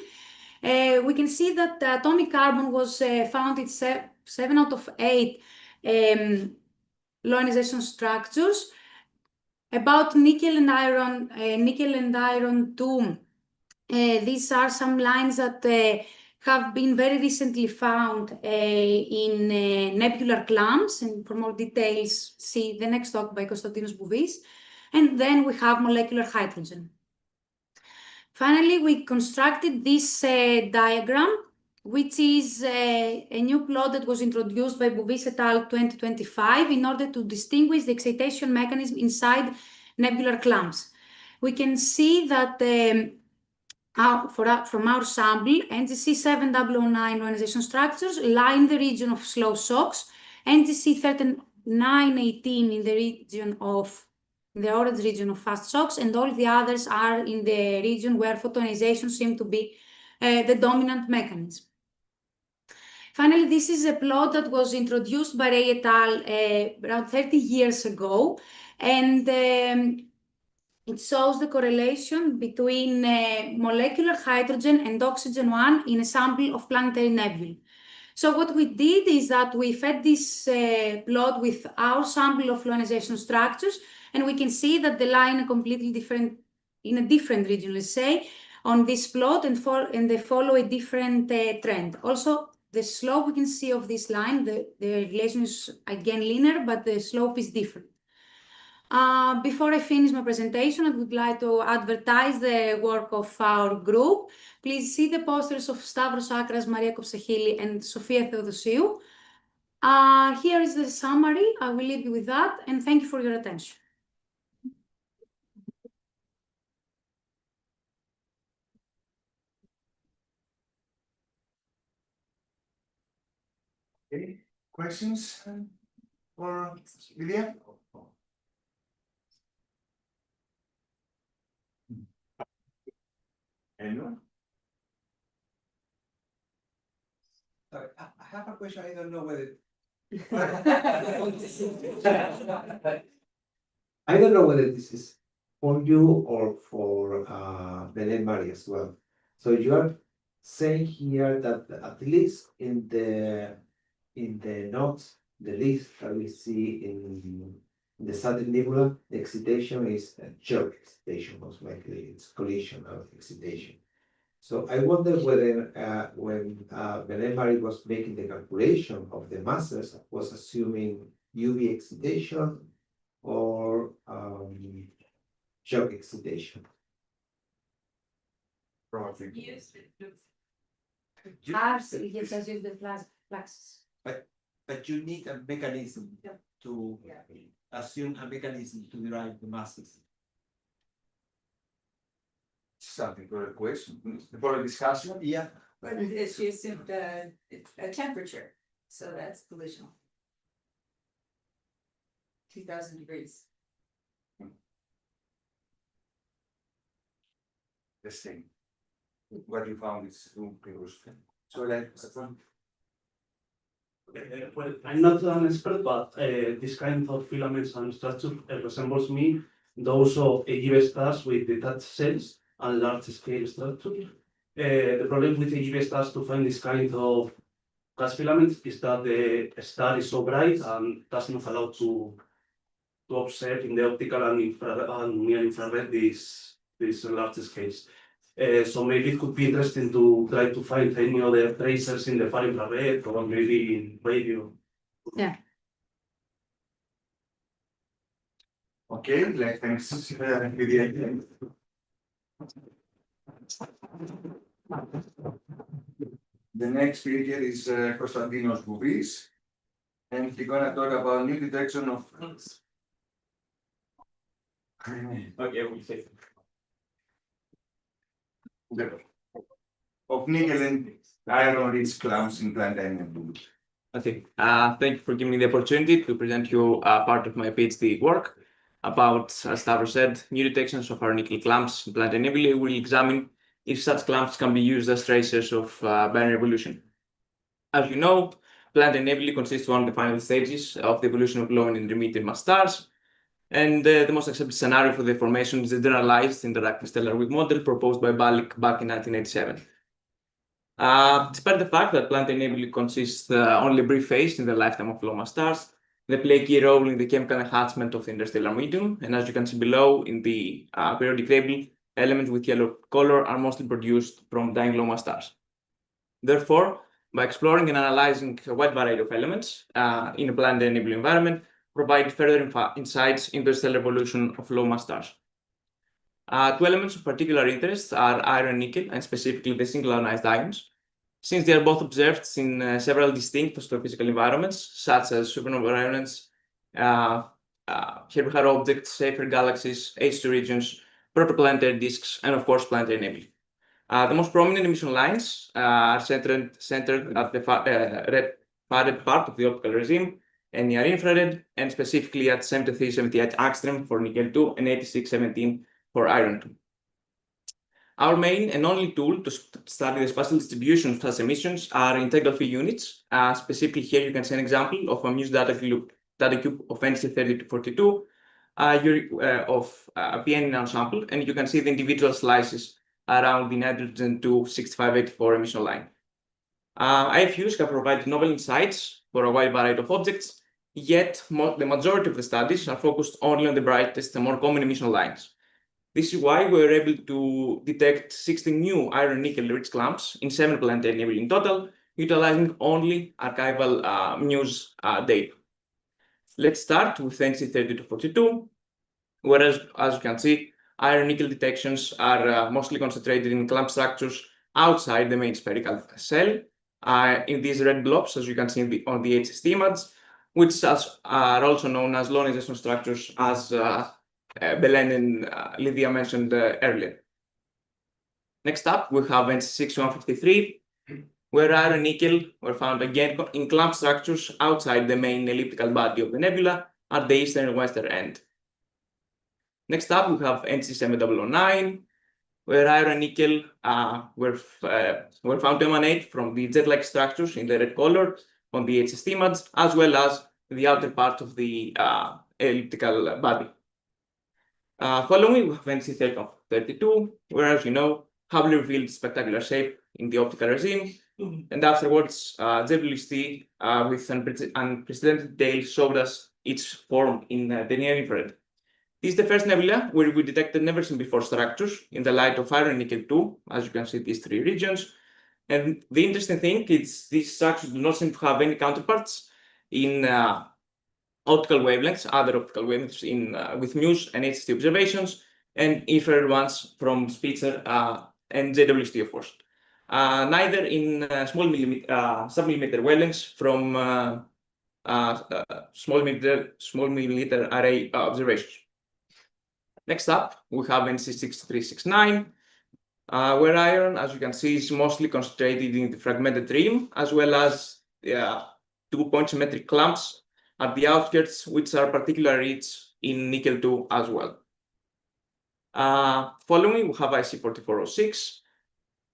We can see that the atomic carbon was found in 7 out of 8 low ionization structures. About nickel and iron too. These are some lines that have been very recently found in nebular clumps, and for more details, see the next talk by Konstantinos Bouvis. And then we have molecular hydrogen. Finally, we constructed this diagram, which is a new plot that was introduced by Bouvis et al. 2025 in order to distinguish the excitation mechanism inside nebular clumps. We can see that from our sample, NGC 7009 ionization structures lie in the region of slow shocks, NGC 3918 in the orange region of fast shocks, and all the others are in the region where photoionization seems to be the dominant mechanism. Finally, this is a plot that was introduced by Ray et al. Around 30 years ago, and it shows the correlation between molecular hydrogen and oxygen 1 in a sample of planetary nebulae. So what we did is that we fed this plot with our sample of low ionization structures, and we can see that they lie in a different region, let's say, on this plot, and they follow a different trend. Also, the slope we can see of this line, the relation is again linear, but the slope is different. Before I finish my presentation, I would like to advertise the work of our group. Please see the posters of Stavros Akras, Maria Kopsachili, and Sofia Theodosiou. Here is the summary. I will leave you with that, and thank you for your attention. Okay, questions for Lydia? Anyone? Sorry, I have a question. I don't know whether. I don't know whether this is for you or for Belén Mari as well. So you are saying here that at least in the notes, the list that we see in the Southern Nebula, the excitation is a jerk excitation, most likely it's collision of excitation. So I wonder whether when Belén Mari was making the calculation of the masses, was assuming UV excitation or shock excitation. Probably. Yes, as in the fluxes. But you need a mechanism to assume a mechanism to derive the masses. Something for a question, for a discussion? Yeah. But it's using a temperature, so that's collisional. 2000 degrees. The same. What you found is interesting. So that's Well, I'm not an expert, but this kind of filaments and structure resembles me those of AGV stars with detached cells and large scale structure. The problem with AGV stars to find this kind of gas filaments is that the star is so bright and does not allow to observe in the optical and near infrared these large scales. So maybe it could be interesting to try to find any other tracers in the far infrared or maybe in radio. Yeah. okay. Thanks, Lydia. The next speaker is Konstantinos Bouvis, and he's gonna talk about new detection of. Okay, we'll see. Of nickel and iron-rich clumps in Plantain nebulae. Okay, thank you for giving me the opportunity to present you part of my PhD work about, as Stavros said, new detections of iron nickel clumps in Plantain nebulae. We'll examine if such clumps can be used as tracers of binary evolution. As you know, Plantain nebulae consists of one of the final stages of the evolution of low and intermediate mass stars. And the most accepted scenario for the formation is the generalized interacting stellar weak model proposed by Balick back in 1987. Despite the fact that Plantain nebulae consists only a brief phase in the lifetime of low mass stars, they play a key role in the chemical enhancement of the interstellar medium. And as you can see below in the periodic table, elements with yellow color are mostly produced from dying low mass stars. Therefore, by exploring and analyzing a wide variety of elements in a Plantain nebulae environment, provide further insights into the stellar evolution of low mass stars. Two elements of particular interest are iron and nickel, and specifically the single ionized ions, since they are both observed in several distinct astrophysical environments, such as supernova remnants, Herbig-Haro objects, Seyfert galaxies, H2 regions, protoplanetary disks, and of course Planetary nebulae. The most prominent emission lines are centered at the red part of the optical regime, and near infrared, and specifically at 7378 angstrom for nickel 2 and 8617 for iron 2. Our main and only tool to study the spatial distribution of such emissions are integral field units. Specifically here you can see an example of a MUSE data cube of NC30-42 of PN in our sample, and you can see the individual slices around the nitrogen 26584 emission line. IFUs have provided novel insights for a wide variety of objects, yet the majority of the studies are focused only on the brightest and more common emission lines. This is why we were able to detect 16 new iron-nickel rich clumps in 7 planetary nebulae in total, utilizing only archival MUSE data. Let's start with NC30-42, whereas, as you can see, iron-nickel detections are mostly concentrated in clump structures outside the main spherical cell, in these red blobs, as you can see on the HST image, which are also known as low ionization structures, as Belen and Lydia mentioned earlier. Next up, we have NC6153, where iron and nickel were found again in clump structures outside the main elliptical body of the nebula at the eastern and western end. Next up, we have NC7009, where iron and nickel were found to emanate from the jet-like structures in the red color on the HST image, as well as the outer part of the elliptical body. Following, we have NC32, where, as you know, Hubble revealed spectacular shape in the optical regime, and afterwards, JWST with unprecedented detail showed us its form in the near infrared. This is the first nebula where we detected never seen before structures in the light of iron and nickel 2, as you can see these 3 regions. And the interesting thing is these structures do not seem to have any counterparts in optical wavelengths, other optical wavelengths with MUSE and HST observations, and infrared ones from Spitzer and JWST, of course. Neither in small submillimeter wavelengths from small millimeter array observations. Next up, we have NC6369, where iron, as you can see, is mostly concentrated in the fragmented rim, as well as 2 point symmetric clumps at the outskirts, which are particularly rich in nickel 2 as well. Following, we have IC4406,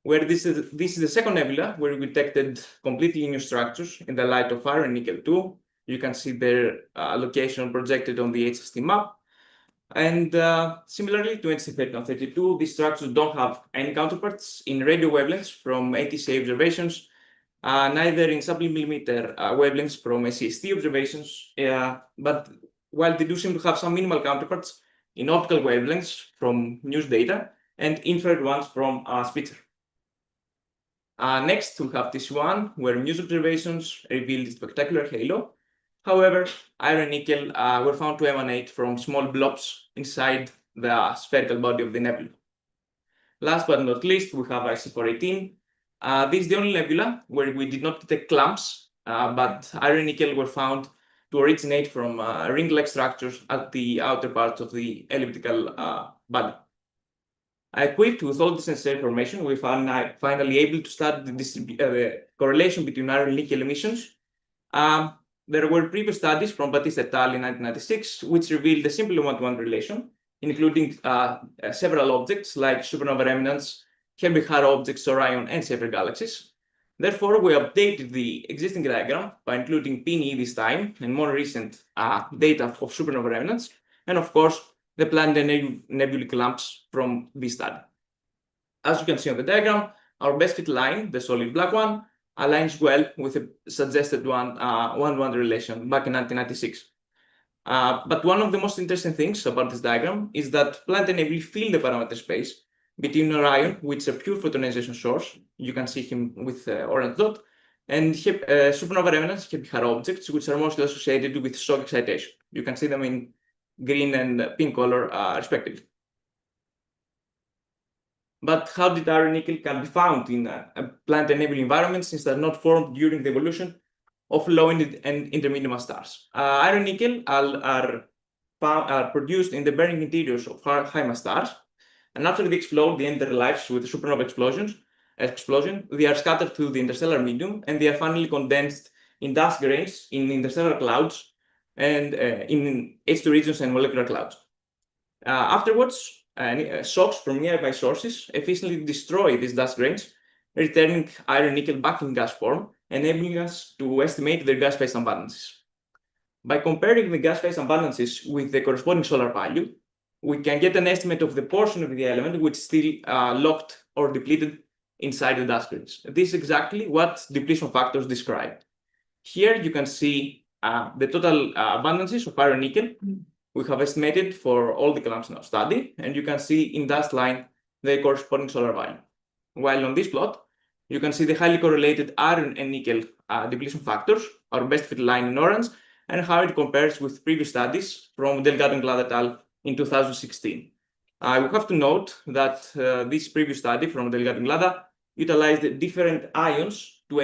where this is the second nebula where we detected completely new structures in the light of iron and nickel 2. You can see their location projected on the HST map. And similarly to NC3132, these structures don't have any counterparts in radio wavelengths from ATCA observations, neither in submillimeter wavelengths from ACST observations, but while they do seem to have some minimal counterparts in optical wavelengths from MUSE data and infrared ones from Spitzer. Next, we have TC1, where MUSE observations revealed a spectacular halo. However, iron and nickel were found to emanate from small blobs inside the spherical body of the nebula. Last but not least, we have IC418. This is the only nebula where we did not detect clumps, but iron and nickel were found to originate from ring-like structures at the outer part of the elliptical body. Equipped with all this necessary information, we found finally able to start the correlation between iron and nickel emissions. There were previous studies from Batista et al. In 1996, which revealed a simple one-to-one relation, including several objects like supernova remnants, Herbig-Haro objects, Orion, and Seyfert galaxies. Therefore, we updated the existing diagram by including PNE this time and more recent data of supernova remnants, and of course, the planet and nebulae clumps from this study. As you can see on the diagram, our best fit line, the solid black one, aligns well with the suggested one-to-one relation back in 1996. But one of the most interesting things about this diagram is that planet and nebulae fill the parameter space between Orion, which is a pure photonization source. You can see him with orange dot, and supernova remnants, Herbig-Haro objects, which are mostly associated with shock excitation. You can see them in green and pink color, respectively. But how did iron nickel can be found in planet and nebula environments since they're not formed during the evolution of low and intermediate mass stars? Iron nickel are produced in the burning interiors of high mass stars, and after they explode, they end their lives with supernova explosion. They are scattered to the interstellar medium, and they are finally condensed in dust grains in interstellar clouds and in H2 regions and molecular clouds. Afterwards, shocks from nearby sources efficiently destroy these dust grains, returning iron nickel back in gas form, enabling us to estimate their gas phase abundances. By comparing the gas phase abundances with the corresponding solar value, we can get an estimate of the portion of the element which is still locked or depleted inside the dust grains. This is exactly what depletion factors describe. Here you can see the total abundances of iron nickel we have estimated for all the clumps in our study, and you can see in dashed line the corresponding solar value. While on this plot, you can see the highly correlated iron and nickel depletion factors, our best fit line in orange, and how it compares with previous studies from Delgado and Glad et al. In 2016. I will have to note that this previous study from Delgado and Glad utilized different ions to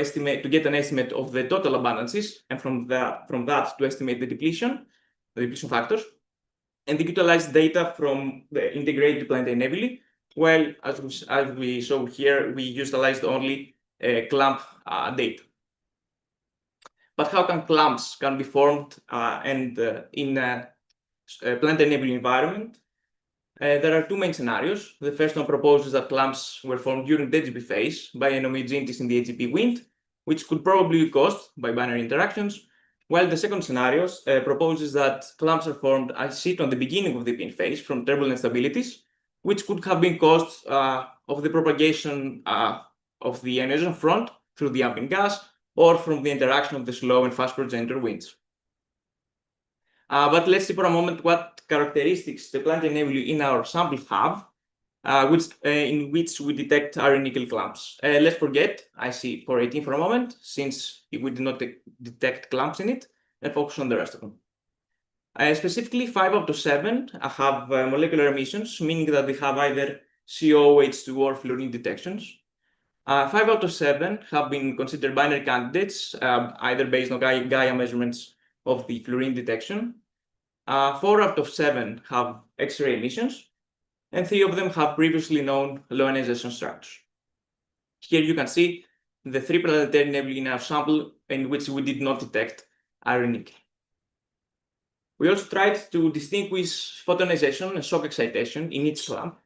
get an estimate of the total abundances, and from that to estimate the depletion factors. And they utilized data from the integrated planet and nebulae, while as we saw here, we utilized only clump data. But how can clumps be formed in a planet and nebula environment? There are two main scenarios. The first one proposes that clumps were formed during the AGP phase by homogeneities in the AGP wind, which could probably be caused by binary interactions, while the second scenario proposes that clumps are formed as seen on the beginning of the PN phase from turbulent stabilities, which could have been caused of the propagation of the ionization front through the ambient gas or from the interaction of the slow and fast progenitor winds. But let's see for a moment what characteristics the planet and nebula in our sample have, in which we detect iron nickel clumps. Let's forget IC418 for a moment, since we did not detect clumps in it, and focus on the rest of them. Specifically, 5 out of 7 have molecular emissions, meaning that they have either CO, H2, or fluorine detections. 5 out of 7 have been considered binary candidates, either based on Gaia measurements of the fluorine detection. 4 out of 7 have X-ray emissions, and 3 of them have previously known low ionization structures. Here you can see the 3 planetary nebulae in our sample in which we did not detect iron nickel. We also tried to distinguish photonization and shock excitation in each clump.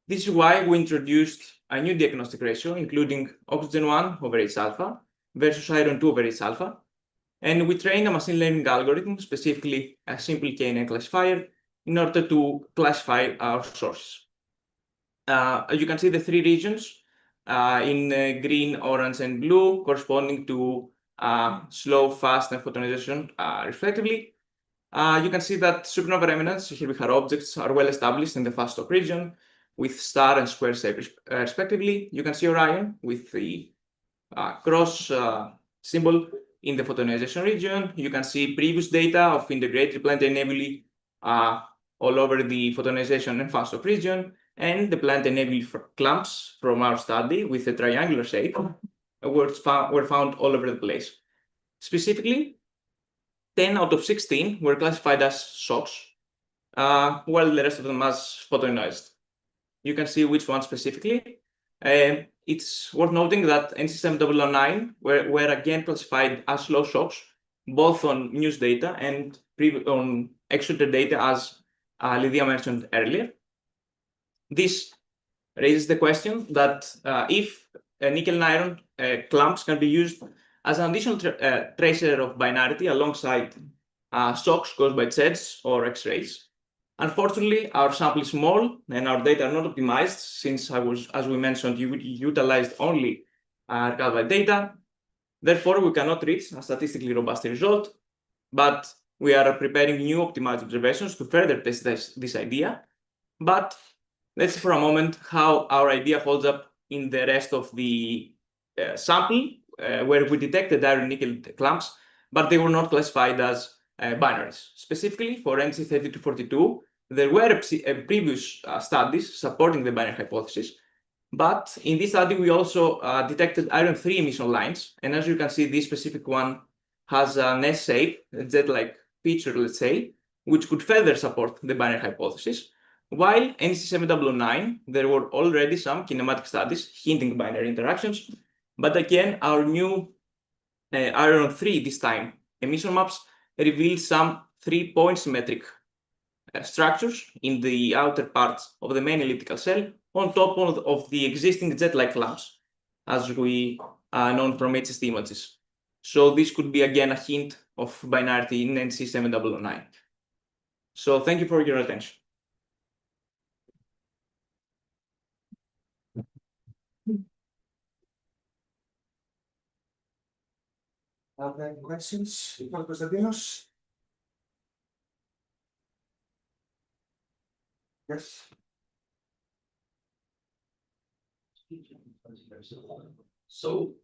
This is why we introduced a new diagnostic ratio, including oxygen 1 over H alpha versus iron 2 over H alpha. And we trained a machine learning algorithm, specifically a simple KNN classifier, in order to classify our sources. As you can see, the 3 regions in green, orange, and blue corresponding to slow, fast, and photonization, respectively. You can see that supernova remnants, Herbig-Haro objects, are well established in the fast stop region with star and square shape, respectively. You can see Orion with the cross symbol in the photonization region. You can see previous data of integrated planetary nebulae all over the photonization and fast stop region, and the planetary nebulae clumps from our study with a triangular shape were found all over the place. Specifically, 10 out of 16 were classified as shocks, while the rest of them as photoionized. you can see which one specifically. It's worth noting that NC7009 were again classified as low shocks, both on news data and on extruded data, as Lydia mentioned earlier. This raises the question that if nickel and iron clamps can be used as an additional tracer of binarity alongside shocks caused by jets or X-rays. Unfortunately, our sample is small and our data are not optimized, since as we mentioned, you utilized only archival data. Therefore, we cannot reach a statistically robust result, but we are preparing new optimized observations to further test this idea. But let's see for a moment how our idea holds up in the rest of the sample, where we detected iron nickel clamps, but they were not classified as binaries. Specifically for NC3242, there were previous studies supporting the binary hypothesis, but in this study we also detected iron-3 emission lines, and as you can see, this specific one has an S-shape, a jet-like feature, let's say, which could further support the binary hypothesis. While NC7009, there were already some kinematic studies hinting binary interactions, but again, our new iron-3 this time emission maps reveal some 3-point symmetric structures in the outer parts of the main elliptical shell on top of the existing jet-like clamps, as we known from HST images. So this could be again a hint of binarity in NC7009. So thank you for your attention. Are there any questions? Konstantinos? Yes. So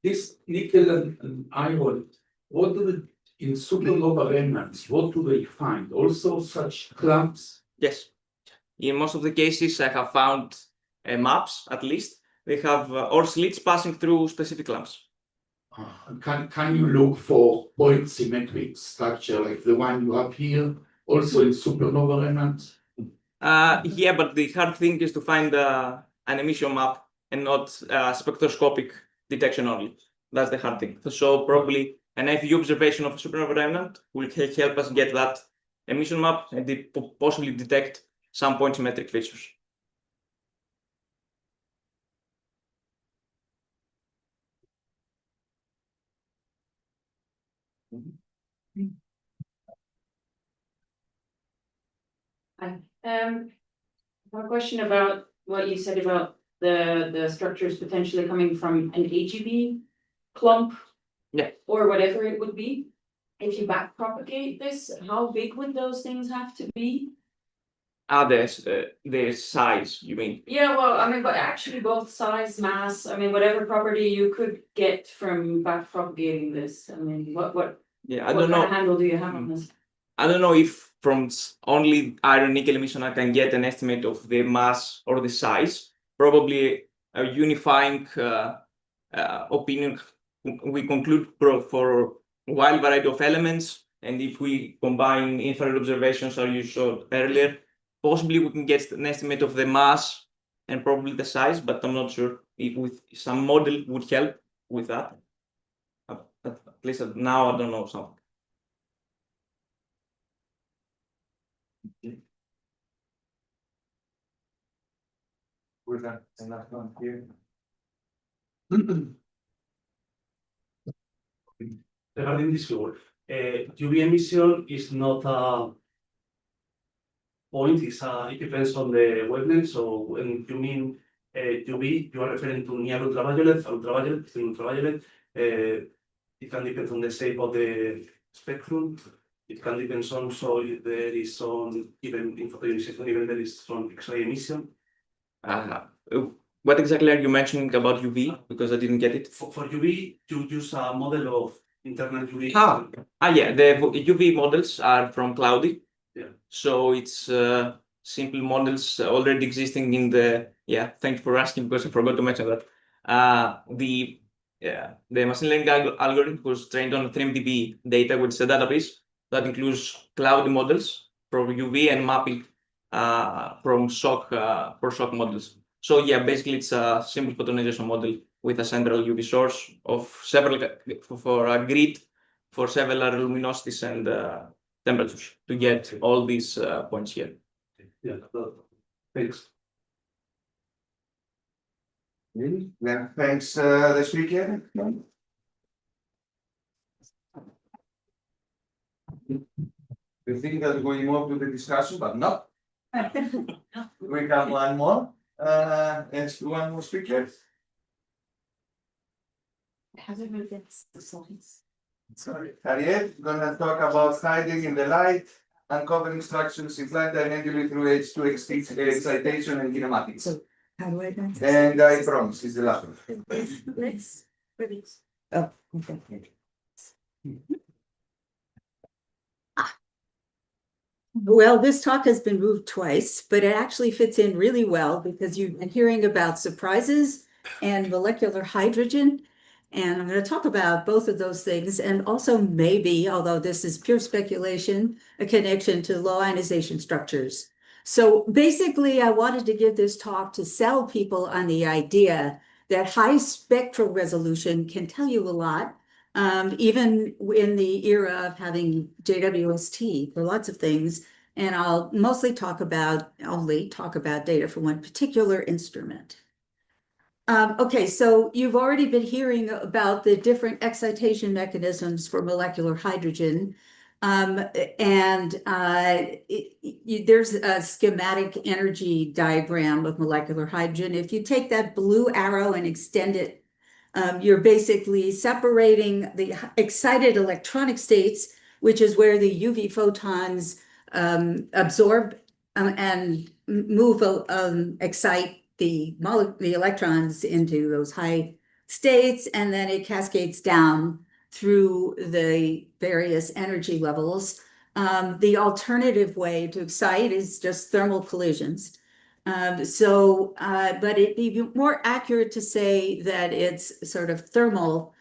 this nickel and iron, what do they, in supernova remnants, what do they find? Also such clamps? Yes. In most of the cases, I have found maps, at least. They have or slits passing through specific clamps. Can you look for point symmetric structure like the one you have here, also in supernova remnants? Yeah, but the hard thing is to find an emission map and not spectroscopic detection only. That's the hard thing. So probably an FU observation of a supernova remnant will help us get that emission map and possibly detect some point symmetric features. I have a question about what you said about the structures potentially coming from an AGV clump. Yeah. Or whatever it would be. If you back propagate this, how big would those things have to be? The size, you mean? Yeah, well, I mean, but actually both size, mass, I mean, whatever property you could get from back propagating this, I mean, what Yeah, I what don't kind know. of handle do you have on this? I don't know if from only iron nickel emission I can get an estimate of the mass or the size. Probably a unifying opinion. We conclude for a wide variety of elements, and if we combine infrared observations as you showed earlier, possibly we can get an estimate of the mass and probably the size, but I'm not sure if with some model would help with that. At least now I don't know something. With that, and that one here. Regarding this figure, UV emission is not a point, it depends on the wavelength. So when you mean UV, you are referring to near ultraviolet, ultraviolet. It can depend on the shape of the spectrum. It can depend also if there is some, even in photoionization, even there is some X-ray emission. What exactly are you mentioning about UV? Because I didn't get it. For UV, you use a model of internal UV. Yeah, the UV models are from Cloudy. Yeah. So it's simple models already existing in the, thank you for asking because I forgot to mention that. The machine learning algorithm was trained on 3MDB data, which is a database that includes Cloudy models for UV and mapping from shock for shock models. So yeah, basically it's a simple photonization model with a central UV source of several for a grid for several luminosities and temperatures to get all these points here. Yeah, thanks. Then thanks the speaker. We think that we move to the discussion, but no. We have one more. And one more speaker. Sorry, Harriet, gonna talk about hiding in the light, uncovering structures in flight dynamically through H2 excitation and kinematics. So how do I do this? And I promise, it's the last one. Let's release. Oh, okay. Well, this talk has been moved twice, but it actually fits in really well because you've been hearing about surprises and molecular hydrogen. And I'm going to talk about both of those things and also maybe, although this is pure speculation, a connection to low ionization structures. So basically, I wanted to give this talk to sell people on the idea that high spectral resolution can tell you a lot, even in the era of having JWST for lots of things. And I'll only talk about data for one particular instrument. Okay, so you've already been hearing about the different excitation mechanisms for molecular hydrogen. There's a schematic energy diagram of molecular hydrogen. If you take that blue arrow and extend it, you're basically separating the excited electronic states, which is where the UV photons absorb and move, excite the electrons into those high states, and then it cascades down through the various energy levels. The alternative way to excite is just thermal collisions. But it'd be more accurate to say that it's sort of thermal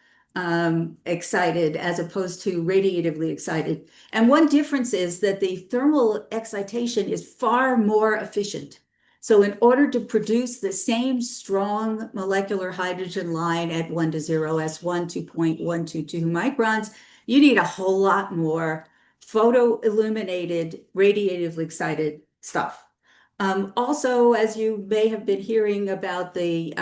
excited as opposed to radiatively excited. And one difference is that the thermal excitation is far more efficient. So in order to produce the same strong molecular hydrogen line at 1 to 0 S1 2.122 microns, you need a whole lot more photoilluminated, radiatively excited stuff. Also, as you may have been hearing about the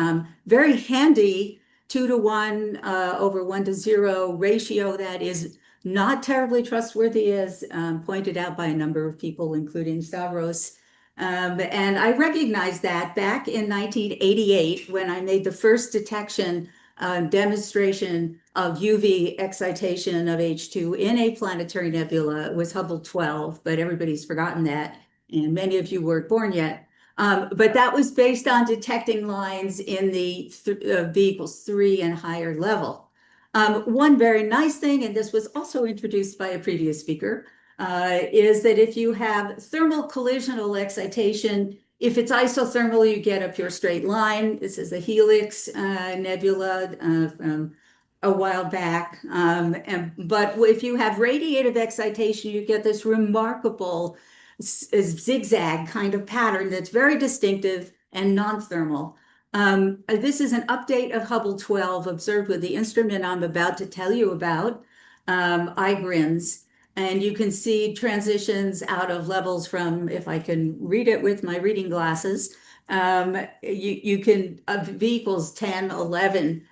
very handy 2 to 1 over 1 to 0 ratio that is not terribly trustworthy, as pointed out by a number of people, including Stavros. And I recognized that back in 1988 when I made the first detection demonstration of UV excitation of H2 in a planetary nebula. It was Hubble 12, but everybody's forgotten that, and many of you weren't born yet. But that was based on detecting lines in the V = 3 and higher level. One very nice thing, and this was also introduced by a previous speaker, is that if you have thermal collisional excitation, if it's isothermal, you get a pure straight line. This is the Helix nebula from a while back. But if you have radiative excitation, you get this remarkable zigzag kind of pattern that's very distinctive and non-thermal. This is an update of Hubble 12 observed with the instrument I'm about to tell you about, IGRINS. And you can see transitions out of levels from, if I can read it with my reading glasses, you can, V = 10, 11.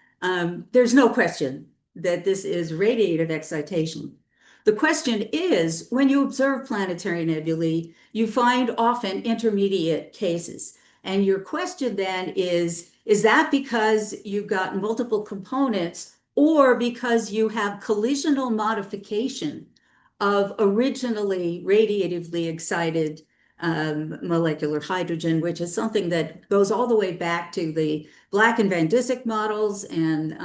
There's no question that this is radiative excitation. The question is, when you observe planetary nebulae, you find often intermediate cases. And your question then is that because you've got multiple components or because you have collisional modification of originally radiatively excited molecular hydrogen, which is something that goes all the way back to the Black and Van Dissek models and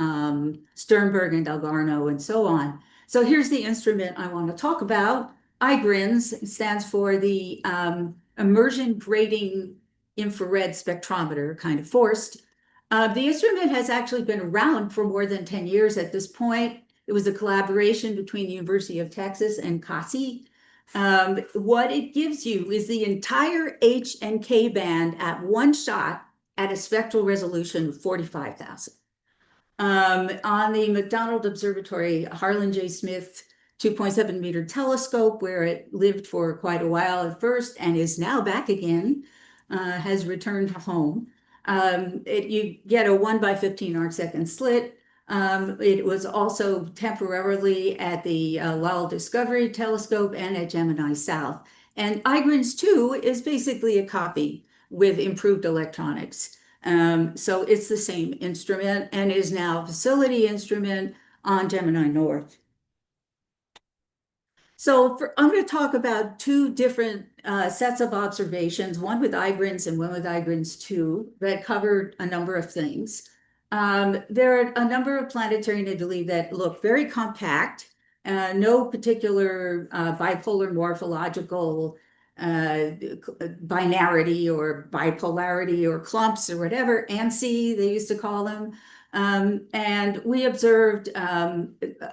Sternberg and Dalgarno and so on. So here's the instrument I want to talk about. IGRINS stands for the Immersion Grating Infrared Spectrometer, kind of forced. The instrument has actually been around for more than 10 years at this point. It was a collaboration between the University of Texas and CASI. What it gives you is the entire H and K band at one shot at a spectral resolution of 45,000. On the McDonald Observatory, Harlan J. Smith 2.7 meter telescope, where it lived for quite a while at first and is now back again, has returned home. You get a 1/15 arcsecond slit. It was also temporarily at the Lowell Discovery Telescope and at Gemini South. And IGRINS 2 is basically a copy with improved electronics. So it's the same instrument and is now a facility instrument on Gemini North. So I'm going to talk about two different sets of observations, one with IGRINS and one with IGRINS 2, that covered a number of things. There are a number of planetary nebulae that look very compact, no particular bipolar morphological binarity or bipolarity or clumps or whatever, ANSI they used to call them. And we observed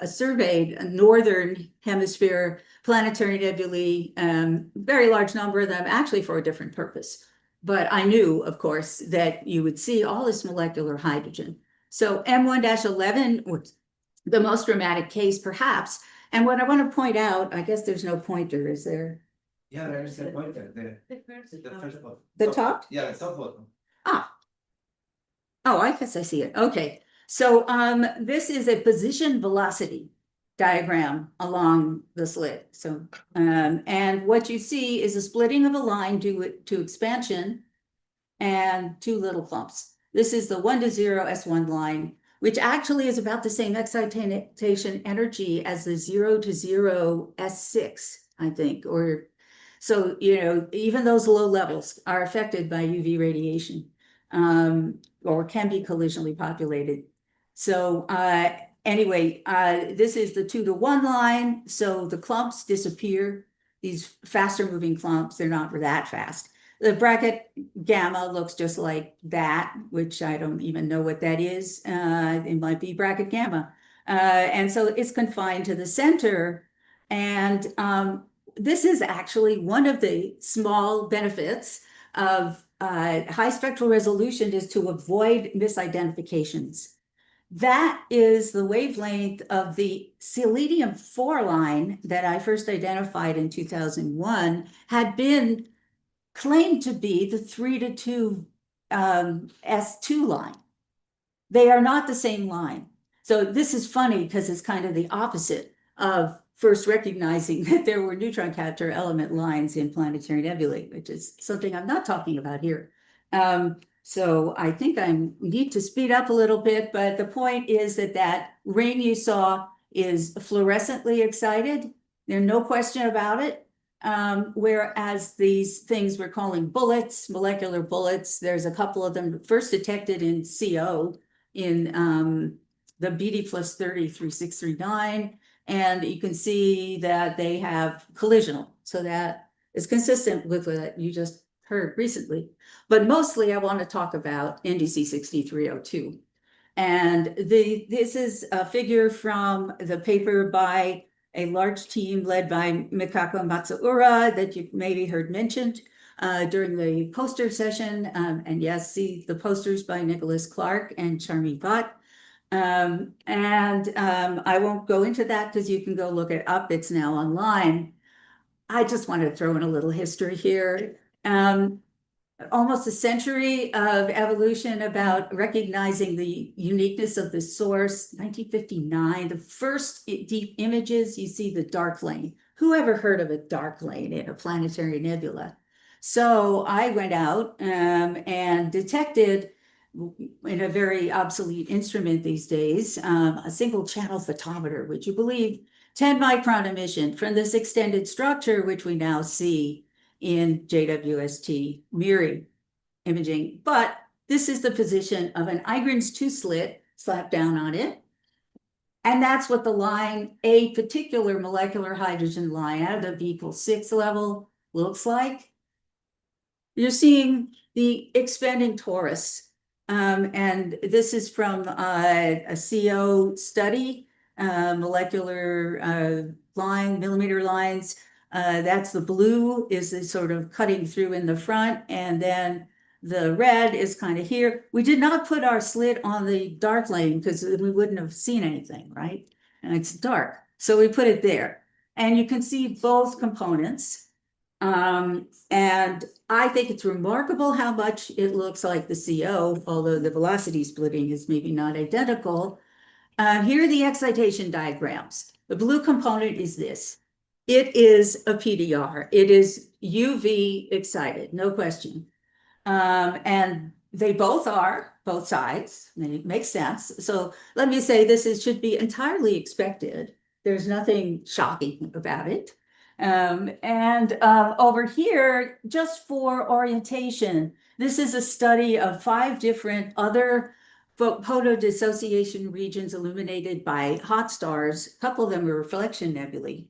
surveyed a northern hemisphere planetary nebulae, very large number of them, actually for a different purpose. But I knew, of course, that you would see all this molecular hydrogen. So M1-11 was the most dramatic case, perhaps. And what I want to point out, I guess there's no pointer, is there? Yeah, there's a pointer there. The first one. The top? Yeah, the top bottom. Ah. Oh, I guess I see it. Okay. So this is a position velocity diagram along the slit. So and what you see is a splitting of a line due to expansion and two little clumps. This is the 1 to 0 S1 line, which actually is about the same excitation energy as the 0 to 0 S6, I think. Or so, you know, even those low levels are affected by UV radiation, or can be collisionally populated. So anyway, this is the 2 to 1 line. So the clumps disappear. These faster moving clumps, they're not that fast. The bracket gamma looks just like that, which I don't even know what that is. It might be bracket gamma. And so it's confined to the center. And this is actually one of the small benefits of high spectral resolution, is to avoid misidentifications. That is the wavelength of the selenium-4 line that I first identified in 2001, had been claimed to be the 3 to 2 S2 line. They are not the same line. So this is funny because it's kind of the opposite of first recognizing that there were neutron capture element lines in planetary nebulae, which is something I'm not talking about here. So I think I need to speed up a little bit, but the point is that that ring you saw is fluorescently excited. There's no question about it. Whereas these things we're calling bullets, molecular bullets, there's a couple of them first detected in CO in the BD plus 30 3639. And you can see that they have collisional. So that is consistent with what you just heard recently. But mostly I want to talk about NDC 6302. And this is a figure from the paper by a large team led by Mikako Matsuura that you maybe heard mentioned during the poster session. And yes, see the posters by Nicholas Clark and Charmi Bhatt. I won't go into that because you can go look it up. It's now online. I just want to throw in a little history here. Almost a century of evolution about recognizing the uniqueness of the source. 1959, the first deep images, you see the dark lane. Who ever heard of a dark lane in a planetary nebula? So I went out and detected, in a very obsolete instrument these days, a single channel photometer, would you believe, 10 micron emission from this extended structure, which we now see in JWST MIRI imaging. But this is the position of an IGRINS 2 slit slapped down on it. And that's what the line, a particular molecular hydrogen line out of the V equals 6 level looks like. You're seeing the expanding torus. And this is from a CO study, molecular line, millimeter lines, That's the blue is the sort of cutting through in the front, and then the red is kind of here. We did not put our slit on the dark lane because we wouldn't have seen anything, right? And it's dark, so we put it there. And you can see both components. And I think it's remarkable how much it looks like the CO, although the velocity splitting is maybe not identical. Here are the excitation diagrams. The blue component is this. It is a PDR. It is UV excited, no question. And they both are, both sides, and it makes sense. So let me say should be entirely expected. There's nothing shocking about it. Over here, just for orientation, this is a study of 5 different other photodissociation regions illuminated by hot stars. A couple of them are reflection nebulae.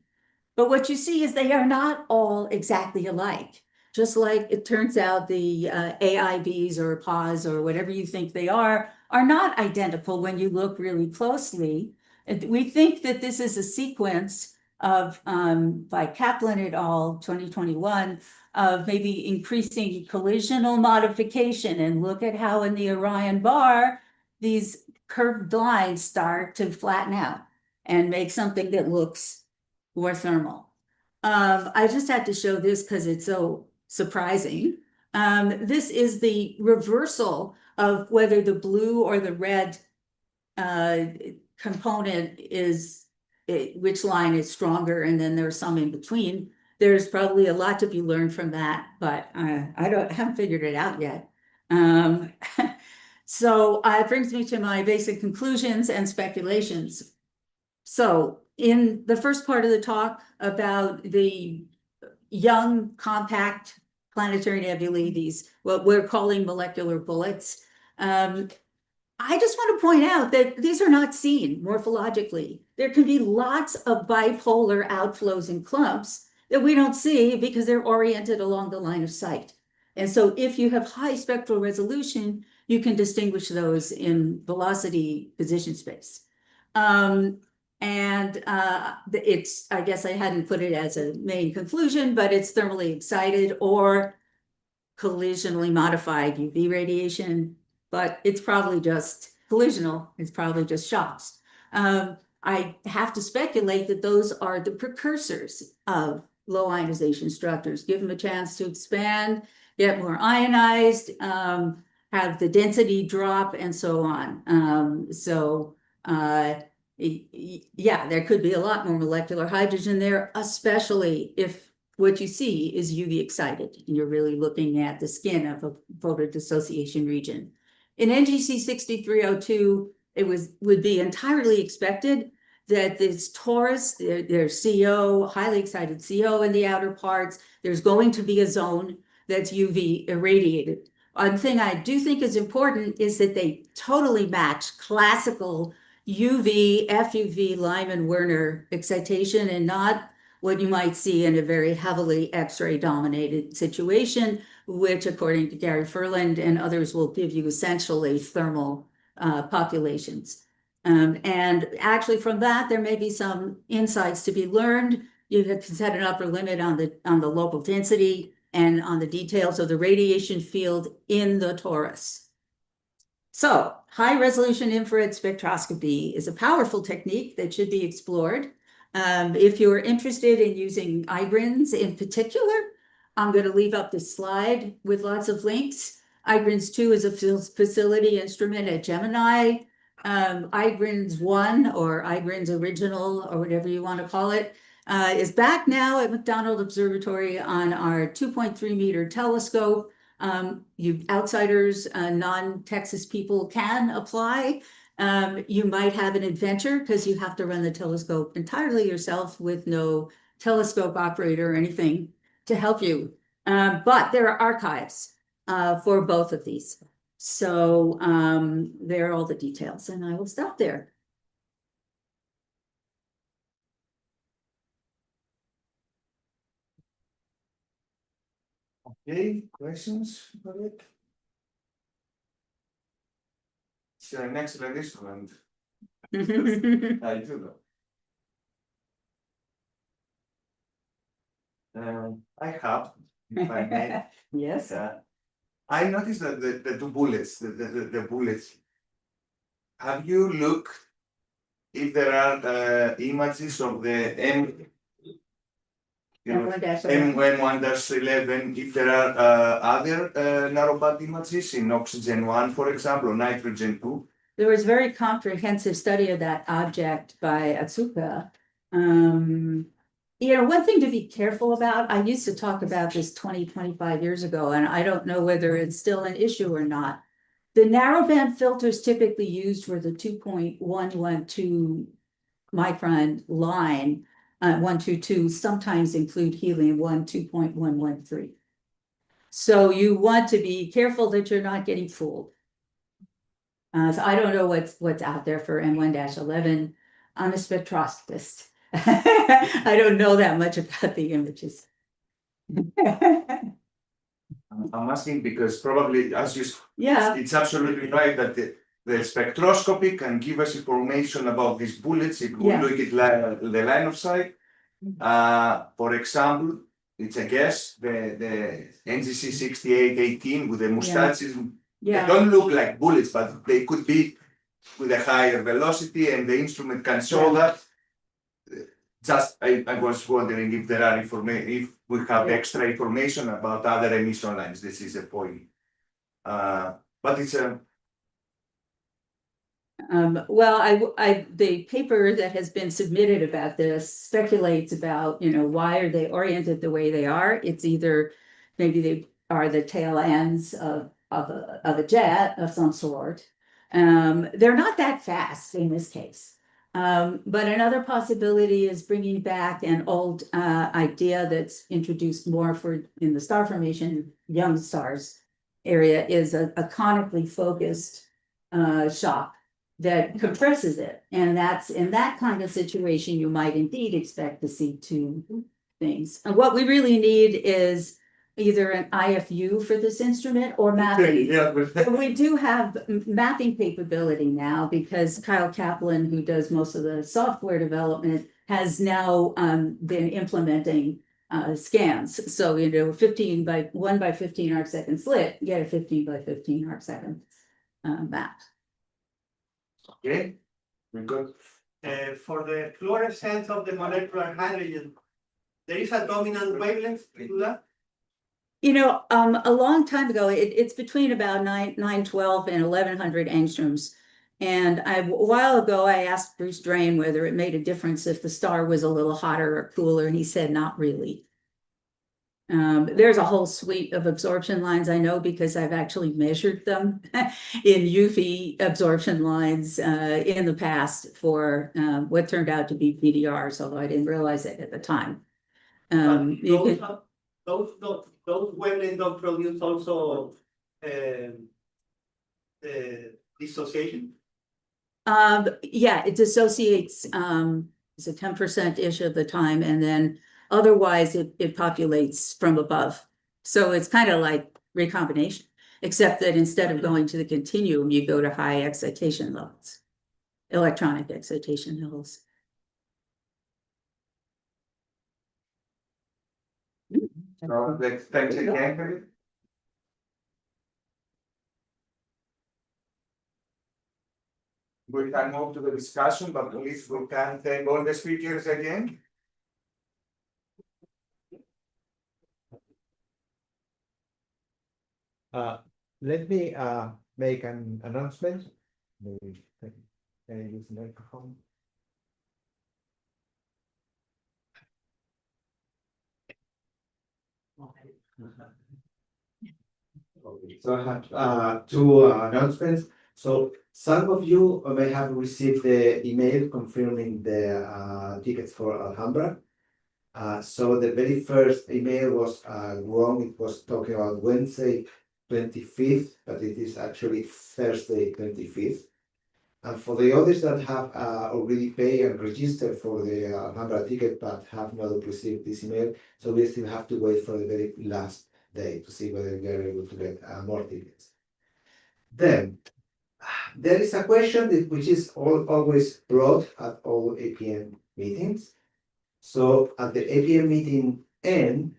But what you see is they are not all exactly alike. Just like it turns out the AIBs or PAS or whatever you think they are not identical when you look really closely. We think that this is a sequence of, by Kaplan et al., 2021, of maybe increasing collisional modification. And look at how in the Orion bar, these curved lines start to flatten out and make something that looks more thermal. I just had to show this because it's so surprising. This is the reversal of whether the blue or the red component is, which line is stronger, and then there's some in between. There's probably a lot to be learned from that, but I haven't figured it out yet. So it brings me to my basic conclusions and speculations. So in the first part of the talk about the young, compact planetary nebulae, these what we're calling molecular bullets, I just want to point out that these are not seen morphologically. There can be lots of bipolar outflows in clumps that we don't see because they're oriented along the line of sight. And so if you have high spectral resolution, you can distinguish those in velocity position space. It's, I guess I hadn't put it as a main conclusion, but it's thermally excited or collisionally modified UV radiation, but it's probably just collisional, it's probably just shocks. I have to speculate that those are the precursors of low ionization structures. Give them a chance to expand, get more ionized, have the density drop, and so on. Yeah, there could be a lot more molecular hydrogen there, especially if what you see is UV excited and you're really looking at the skin of a photodissociation region. In NGC 6302, it would be entirely expected that this torus, there's CO, highly excited CO in the outer parts. There's going to be a zone that's UV irradiated. One thing I do think is important is that they totally match classical UV, FUV, Lyman-Werner excitation, and not what you might see in a very heavily X-ray dominated situation, which according to Gary Furland and others will give you essentially thermal populations. And actually from that, there may be some insights to be learned. You can set an upper limit on the local density and on the details of the radiation field in the torus. So high resolution infrared spectroscopy is a powerful technique that should be explored. If you're interested in using IGRINS in particular, I'm going to leave up this slide with lots of links. IGRINS 2 is a facility instrument at Gemini. IGRINS 1 or IGRINS Original or whatever you want to call it is back now at McDonald Observatory on our 2.3 meter telescope. You outsiders, non-Texas people can apply. You might have an adventure because you have to run the telescope entirely yourself with no telescope operator or anything to help you. But there are archives for both of these. So there are all the details, and I will stop there. Okay, questions for it? It's an excellent instrument. I do know. I have, if I may. Yes. I noticed that the two bullets, the bullets. Have you looked if there are images of the M1-11, if there are other narrowband images in oxygen 1, for example, or nitrogen 2? There was a very comprehensive study of that object by Atsuka. One thing to be careful about, I used to talk about this 25 years ago, and I don't know whether it's still an issue or not. The narrowband filters typically used for the 2.112 micron line, 122, sometimes include helium-1 2.113. So you want to be careful that you're not getting fooled. So I don't know what's out there for M1-11. I'm a spectroscopist. I don't know that much about the images. I'm asking because probably, as you, Yeah. it's absolutely right that the spectroscopy can give us information about these bullets if we Yeah. look at the line of sight. For example, it's a guess, the NGC 6818 with the mustaches, they don't look like bullets, but they could be with a higher velocity, and the instrument can show that. Just, I was wondering if there are if we have extra information about other emission lines. This is a point. But it's a. Well, the paper that has been submitted about this speculates about, why are they oriented the way they are? It's either maybe they are the tail ends of a jet of some sort. They're not that fast in this case. But another possibility is bringing back an old idea that's introduced more in the star formation, young stars area, is a conically focused shock that compresses it. And that's in that kind of situation, you might indeed expect to see two things. And what we really need is either an IFU for this instrument or mapping. We do have mapping capability now because Kyle Kaplan, who does most of the software development, has now been implementing scans. So, 15 by 1 by 15 arc second slit, you get a 15 by 15 arc second map. Okay, very good. For the fluorescence of the molecular hydrogen, there is a dominant wavelength to do that? A long time ago, it's between about 912 and 1100 angstroms. And a while ago, I asked Bruce Drain whether it made a difference if the star was a little hotter or cooler, and he said not really. There's a whole suite of absorption lines I know because I've actually measured them in UV absorption lines in the past for what turned out to be PDRs, although I didn't realize it at the time. Those wavelengths don't produce also dissociation? Yeah, it dissociates it's a 10%-ish of the time, and then otherwise it populates from above. So it's kind of like recombination, except that instead of going to the continuum, you go to high excitation levels, electronic excitation levels. So thanks again. We can move to the discussion, but please we can thank all the speakers again. Let me make an announcement. Maybe can I use the microphone? So I have two announcements. So some of you may have received the email confirming the tickets for Alhambra. So the very first email was wrong. It was talking about Wednesday 25th, but it is actually Thursday 25th. And for the others that have already paid and registered for the Alhambra ticket but have not received this email, so we still have to wait for the very last day to see whether we are able to get more tickets. Then there is a question which is always brought at all APM meetings. So at the APM meeting and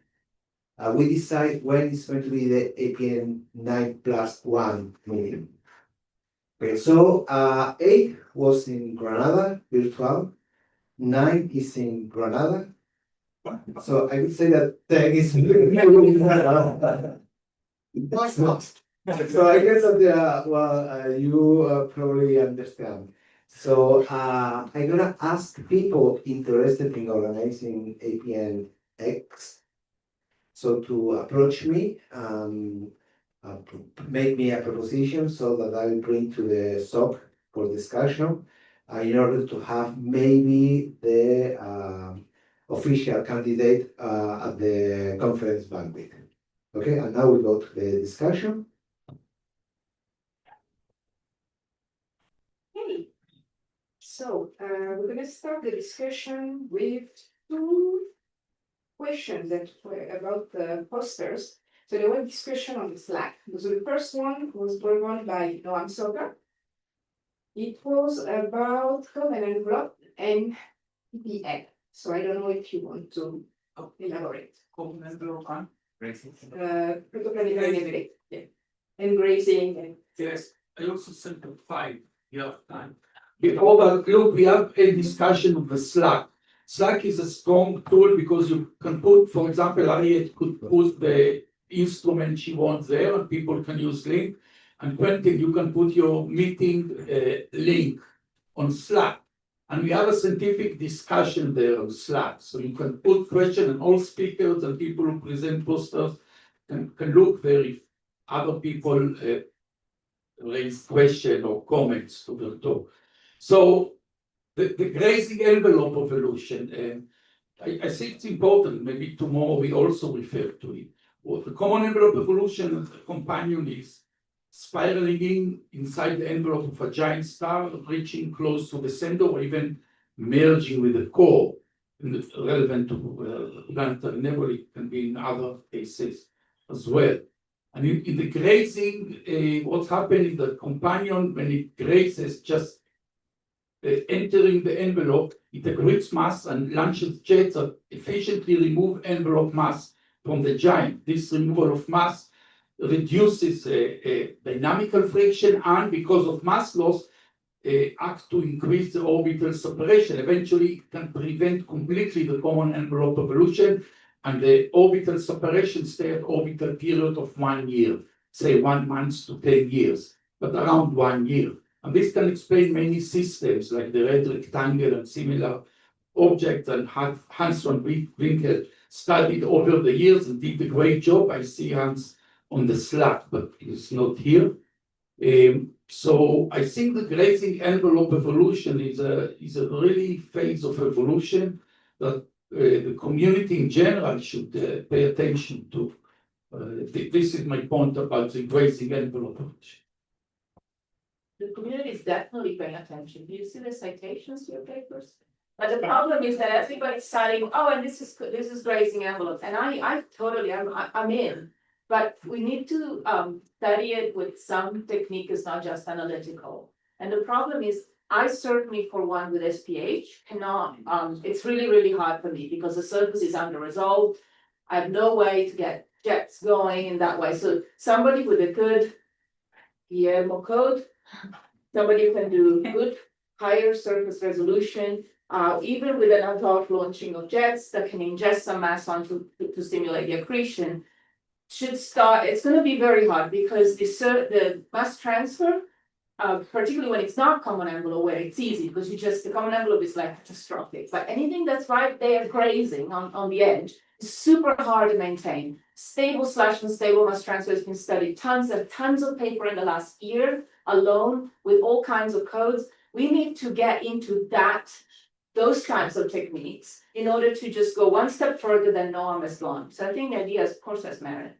we decide when it's going to be the APN 9+1 meeting. Okay, so 8 was in Granada, virtual. 9 is in Granada. So I would say that 10 is in Granada. So I guess that you probably understand. So I'm gonna ask people interested in organizing APN X so to approach me, make me a proposition so that I will bring to the SOC for discussion in order to have maybe the official candidate at the conference banquet. Okay, and now we go to the discussion. Okay, so we're gonna start the discussion with 2 questions that were about the posters. So there was discussion on the Slack. So the first one was going on by Noam Soka. It was about common envelope and PPN. So I don't know if you want to elaborate. Common envelope on grazing. Protoplanetary navigate, yeah. And grazing and. Yes, I also sent a 5, you have time. Before that, look, we have a discussion of the Slack. Slack is a strong tool because you can put, for example, Harriet could put the instrument she wants there and people can use link. And Quentin, you can put your meeting link on Slack. And we have a scientific discussion there on Slack. So you can put questions and all speakers and people who present posters can look there if other people raise questions or comments to the talk. So the grazing envelope evolution, I think it's important. Maybe tomorrow we also refer to it. Well, the common envelope evolution, the companion is spiraling inside the envelope of a giant star, reaching close to the center, or even merging with the core. And it's relevant to planetary nebulae, it can be in other cases as well. And in the grazing, what's happening, the companion, when it grazes, just entering the envelope, it accretes mass and launches jets that efficiently remove envelope mass from the giant. This removal of mass reduces dynamical friction and, because of mass loss, acts to increase the orbital separation. Eventually, it can prevent completely the common envelope evolution, and the orbital separation stay at orbital period of 1 year, say 1 month to 10 years, but around 1 year. And this can explain many systems like the red rectangle and similar objects, and Hans von Winkel studied over the years and did a great job. I see Hans on the Slack, but he's not here. So I think the grazing envelope evolution is a really phase of evolution that the community in general should pay attention to. This is my point about the grazing envelope evolution. The community is definitely paying attention. Do you see the citations to your papers? But the problem is that everybody's citing, oh, and this is grazing envelope, and I totally I'm in. But we need to study it with some technique. It's not just analytical. And the problem is, I certainly, for one, with SPH cannot. It's really, really hard for me because the surface is under-resolved. I have no way to get jets going in that way. So somebody with a good Guillermo code, somebody who can do good higher surface resolution, even with an ad-hoc launching of jets that can ingest some mass onto to stimulate the accretion, should start. It's going to be very hard because the mass transfer, particularly when it's not common envelope, where it's easy because the common envelope is like catastrophic. But anything that's right there grazing on the edge is super hard to maintain. Stable/unstable mass transfer has been studied. Tons of paper in the last year alone with all kinds of codes. We need to get into those kinds of techniques in order to just go one step further than Noam has gone. So I think the idea, of course, has merit.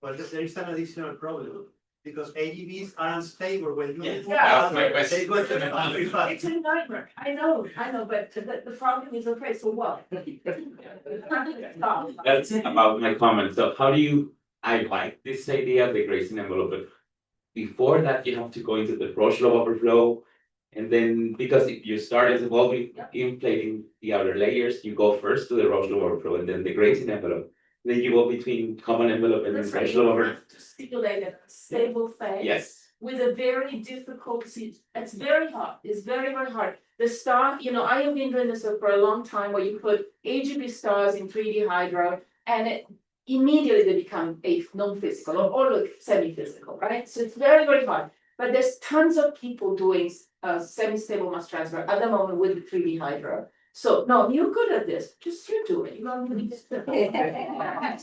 But there is an additional problem because AGVs are unstable when you. Yeah. It's It's a nightmare. I know, but the problem is, okay, so what? That's about my comment. So how do you, I like this idea of the grazing envelope, but before that, you have to go into the Roche law overflow. And then because if you start as well with inflating the outer layers, you go first to the Roche overflow and then the grazing envelope. Then you go between common envelope and then That's right, Roche you over. have to stipulate a stable phase. Yes. With a very difficult, it's very hard, it's very, very hard. The star, I have been doing this for a long time where you put AGB stars in 3D hydro and immediately they become non-physical or look semi-physical, right? So it's very, very hard. But there's tons of people doing semi-stable mass transfer at the moment with the 3D hydro. So no, you're good at this. Just you do it. You don't need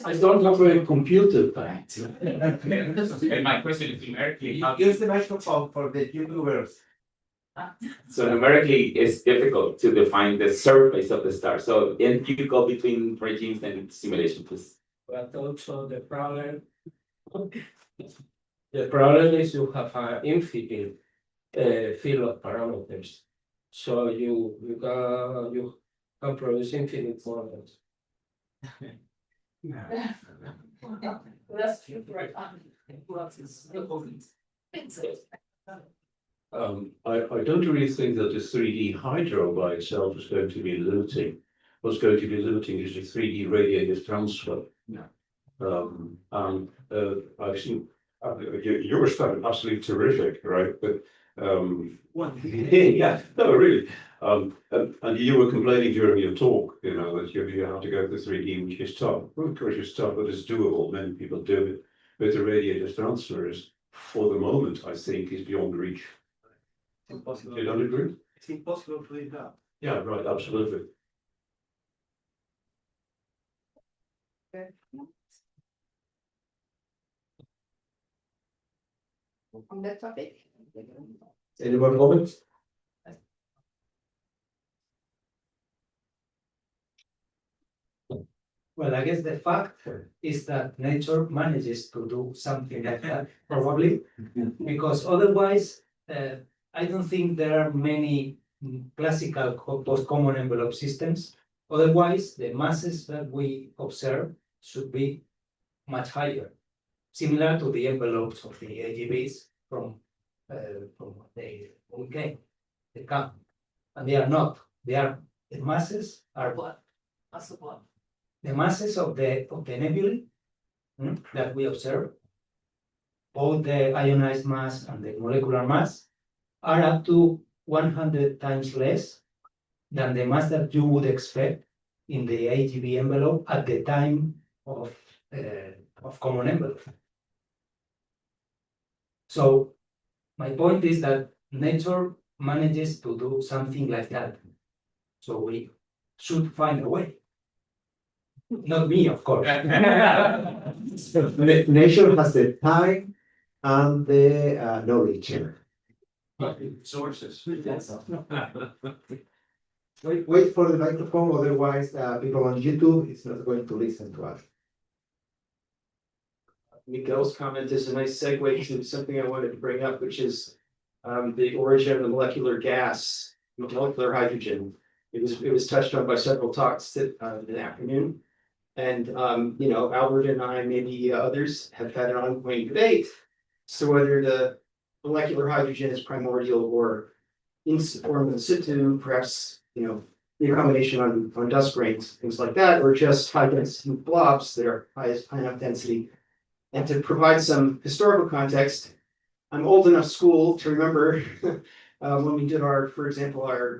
I don't have a computer, but. And my question is numerically, how Use the microphone for the YouTubers. so numerically, it's difficult to define the surface of the star. So then you go between regimes and simulation, please. But also the problem is you have an infinite field of parameters. So you can produce infinite models. That's true, right? I don't really think that the 3D hydro by itself is going to be limiting. What's going to be limiting is the 3D radiative transfer. I've seen your stuff absolutely terrific, right? But yeah, no, really. And you were complaining during your talk, that you have to go to 3D, which is tough. Well, of course, it's tough, but it's doable. Many people do it. But the radiative transfers, for the moment, I think, is beyond reach. Impossible. You don't agree? It's impossible to do that. Yeah, right, absolutely. On that topic. Any more comments? Well, I guess the fact is that nature manages to do something like that, probably, because otherwise, I don't think there are many classical post-common envelope systems. Otherwise, the masses that we observe should be much higher, similar to the envelopes of the AGVs from what they come, and they are not. The masses are What? That's the what? the masses of the nebulae that we observe, both the ionized mass and the molecular mass, are up to 100 times less than the mass that you would expect in the AGV envelope at the time of common envelope. So my point is that nature manages to do something like that. So we should find a way. Not me, of course. Nature has the time and the knowledge. Sources. Wait for the microphone, otherwise people on YouTube is not going to listen to us. Miguel's comment is a nice segue to something I wanted to bring up, which is the origin of the molecular gas, molecular hydrogen. It was touched on by several talks in the afternoon. And Albert and I, maybe others, have had an ongoing debate as to whether the molecular hydrogen is primordial or in situ, perhaps the combination on dust grains, things like that, or just high density blobs that are high enough density. And to provide some historical context, I'm old enough school to remember when we did our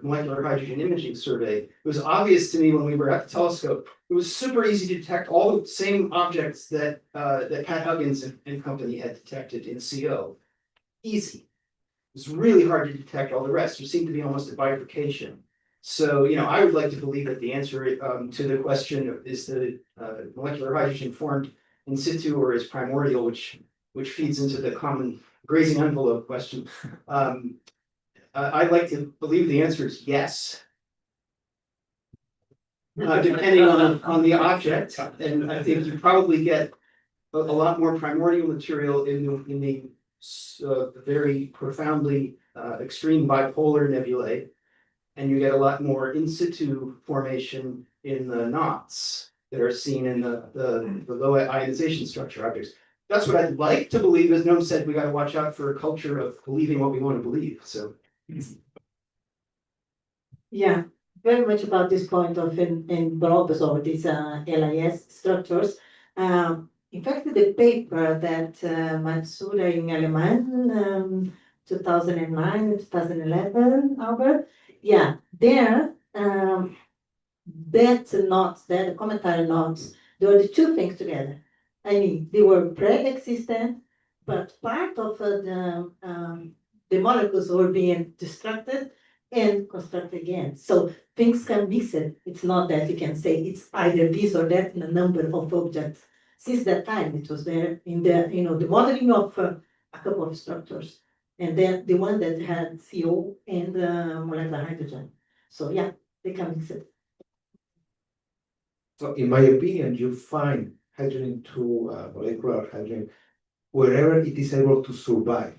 molecular hydrogen imaging survey. It was obvious to me when we were at the telescope. It was super easy to detect all the same objects that Pat Huggins and company had detected in CO. Easy. It's really hard to detect all the rest. There seemed to be almost a bifurcation. So, I would like to believe that the answer to the question is the molecular hydrogen formed in situ or is primordial, which feeds into the common grazing envelope question. I'd like to believe the answer is yes. Depending on the object, and I think you probably get a lot more primordial material in the very profoundly extreme bipolar nebulae, and you get a lot more in situ formation in the knots that are seen in the low ionization structure objects. That's what I'd like to believe. As Noam said, we got to watch out for a culture of believing what we want to believe. So Yeah, very much about this point of in Globus or these LIS structures. In fact, the paper that Matsuda in Aleman, 2009, 2011, Albert, yeah, there, that notes, that commentary notes, there were the two things together. I mean, they were pre-existent, but part of the molecules were being destructed and constructed again. So things can mix it. It's not that you can say it's either this or that in a number of objects. Since that time, it was there in the, the modeling of a couple of structures. And then the one that had CO and molecular hydrogen. So yeah, they can mix it. So in my opinion, you find hydrogen two molecular hydrogen wherever it is able to survive,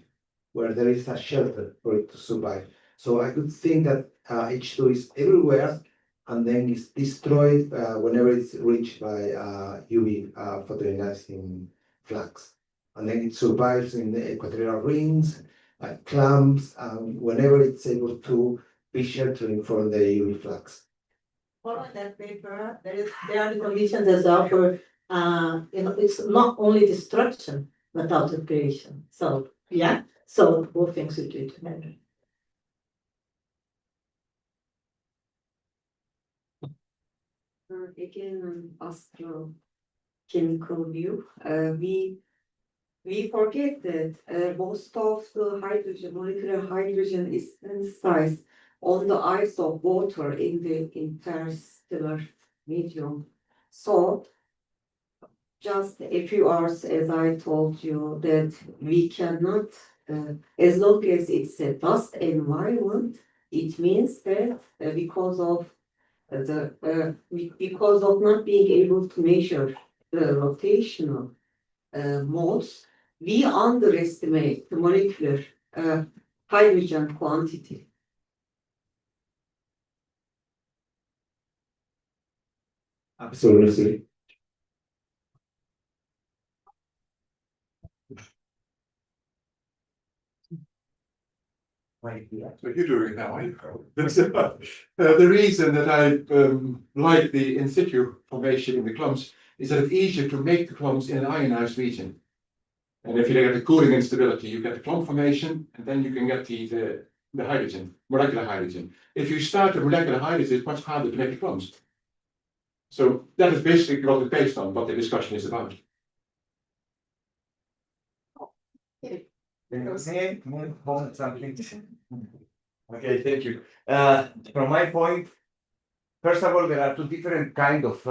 where there is a shelter for it to survive. So I could think that H2 is everywhere and then it's destroyed whenever it's reached by UV photoionizing flux. And then it survives in the equatorial rings, like clumps, whenever it's able to be sheltering from the UV flux. Following that paper, there are the conditions as well for, it's not only destruction, but also creation. So, yeah, so both things we do together. Again, astrochemical view, we forget that most of the hydrogen, molecular hydrogen is synthesized on the ice of water in the interstellar medium. So just a few hours, as I told you, that we cannot, as long as it's a dust environment, it means that because of not being able to measure the rotational modes, we underestimate the molecular hydrogen quantity. Absolutely. So you're doing it now, aren't you? The reason that I like the in situ formation in the clumps is that it's easier to make the clumps in an ionized region. And if you look at the cooling instability, you get the clump formation, and then you can get the hydrogen, molecular hydrogen. If you start with molecular hydrogen, it's much harder to make the clumps. So that is basically what it's based on, what the discussion is about. Okay, thank you. From my point, first of all, there are two different kind of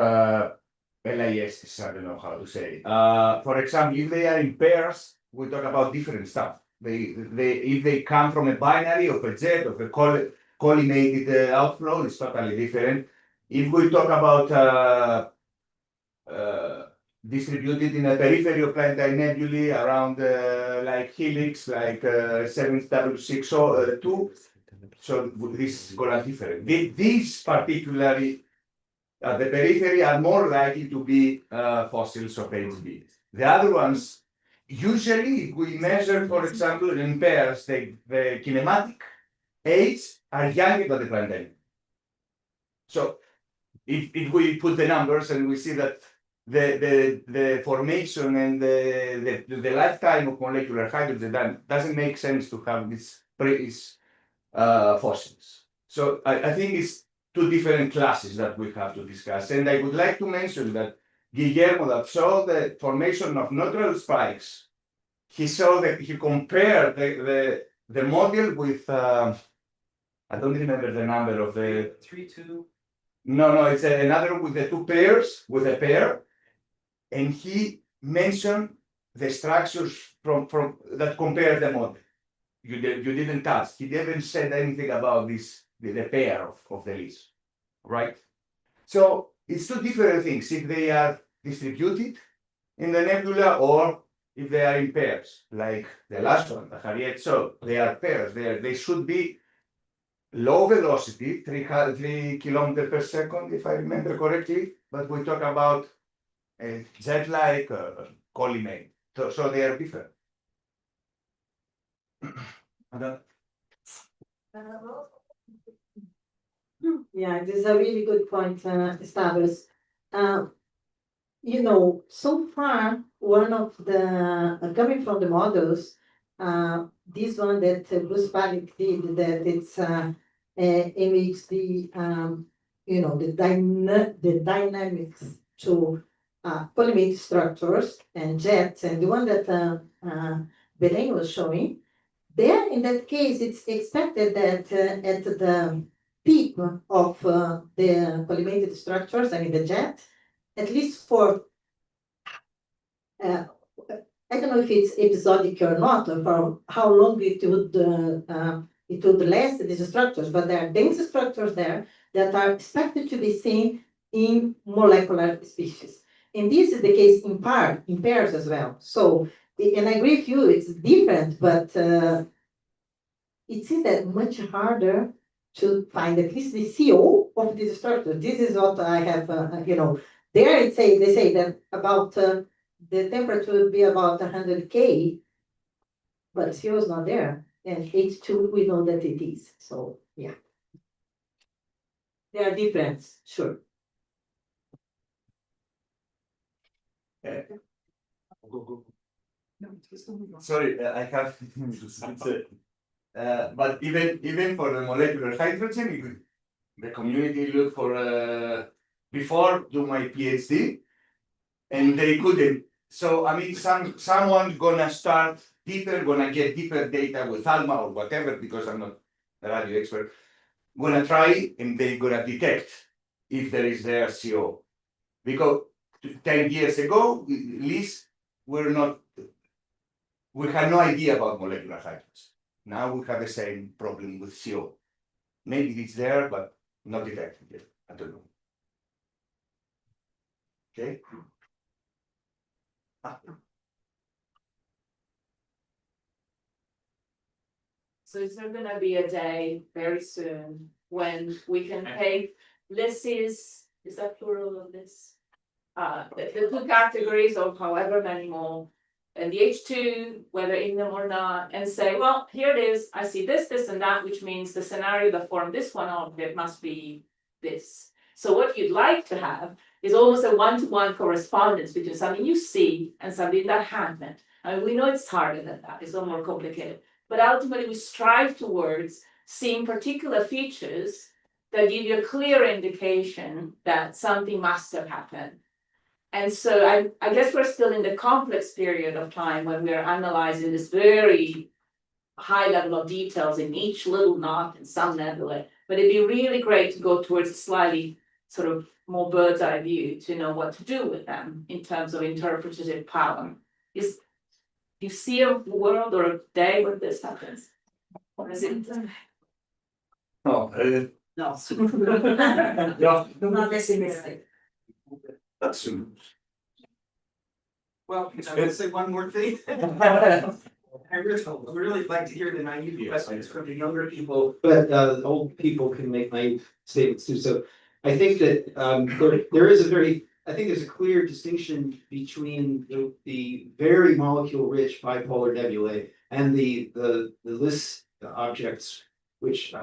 LISs, I don't know how to say. For example, if they are in pairs, we talk about different stuff. If they come from a binary of a jet of a collimated outflow, it's totally different. If we talk about distributed in a periphery of planetary nebulae around like helix, like 7W602, so this is gonna be different. These particularly at the periphery are more likely to be fossils of HB. The other ones, usually we measure, for example, in pairs, the kinematic age are younger than the planetary. So if we put the numbers and we see that the formation and the lifetime of molecular hydrogen, that doesn't make sense to have these fossils. So I think it's two different classes that we have to discuss. And I would like to mention that Guillermo that saw the formation of neutral spikes, he saw that he compared the model with I don't remember the number of the 3-2. No, it's another with the two pairs, with a pair, and he mentioned the structures from that compare the model. You didn't touch. He didn't say anything about this, the pair of the list, right? So it's two different things. If they are distributed in the nebula or if they are in pairs, like the last one, the Harriet saw, they are pairs. They should be low velocity, 3 kilometers per second, if I remember correctly, but we talk about a jet-like collimate. So they are different. Yeah, this is a really good point, established. You know, so far, one of the, coming from the models, this one that Bruce Palik did, that it's image the, you know, the dynamics to polymeric structures and jets, and the one that Belen was showing, there in that case, it's expected that at the peak of the polymeric structures, I mean the jet, at least for, I don't know if it's episodic or not, or for how long it would last these structures, but there are dense structures there that are expected to be seen in molecular species. And this is the case in pairs as well. So, and I agree with you, it's different, but it seems that much harder to find at least the CO of this structure. This is what I have, you know, there they say that about the temperature will be about 100 K, but CO is not there. And H2, we know that it is. So, yeah. There are differences, sure. Sorry, I have. But even for the molecular hydrogen, the community looked for before do my PhD, and they couldn't. So I mean, someone gonna start deeper, gonna get deeper data with ALMA or whatever, because I'm not a radio expert. Gonna try and they gonna detect if there is there CO, because 10 years ago, at least we had no idea about molecular hydrogen. Now we have the same problem with CO. Maybe it's there, but not detected yet. I don't know. Okay. So is there gonna be a day very soon when we can take Lys's, is that plural of this? The two categories of however many more, and the H2, whether in them or not, and say, well, here it is, I see this, this, and that, which means the scenario that formed this one object must be this. So what you'd like to have is almost a one-to-one correspondence between something you see and something that happened. I mean, we know it's harder than that, it's a little more complicated. But ultimately, we strive towards seeing particular features that give you a clear indication that something must have happened. And so I guess we're still in the complex period of time when we're analyzing this very high level of details in each little knot and some nebula. But it'd be really great to go towards a slightly sort of more bird's eye view to know what to do with them in terms of interpretative power. You see a world or a day where this happens? Or is it? No. No. No. Not pessimistic. That's Well, I would say one more thing. I really like to hear the naive questions from the younger people, but old people can make naive statements too. So I think that there is there's a clear distinction between the very molecule-rich bipolar nebulae and the Lys objects, which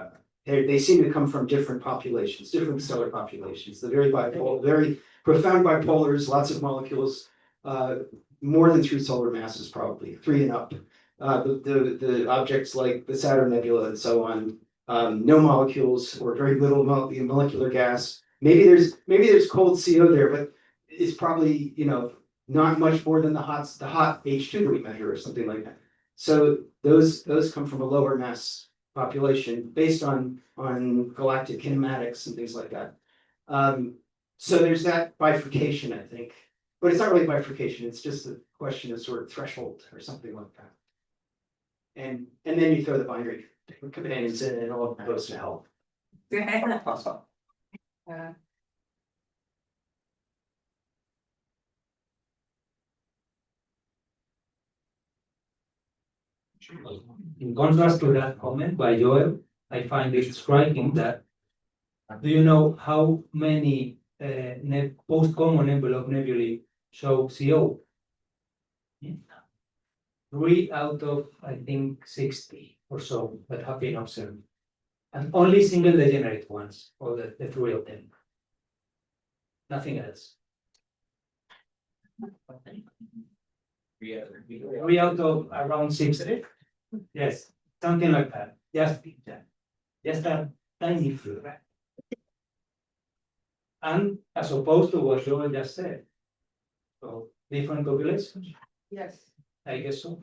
they seem to come from different populations, different stellar populations. The very bipolar, very profound bipolars, lots of molecules, more than 3 solar masses, probably 3 and up. The objects like the Saturn Nebula and so on, no molecules or very little molecular gas. Maybe there's cold CO there, but it's probably, you know, not much more than the hot H2 that we measure or something like that. So those come from a lower mass population based on galactic kinematics and things like that. So there's that bifurcation, I think, but it's not really bifurcation. It's just a question of sort of threshold or something like that. And then you throw the binary companions in, and all of it goes to hell. In contrast to that comment by Joel, I find it striking that, do you know how many post-common envelope nebulae show CO? 3 out of, I think, 60 or so that have been observed. And only single degenerate ones, or the three of them. Nothing else. 3 out of around 6. Yes, something like that. Just a tiny few. And as opposed to what Joel just said. So different populations, Yes. I guess so.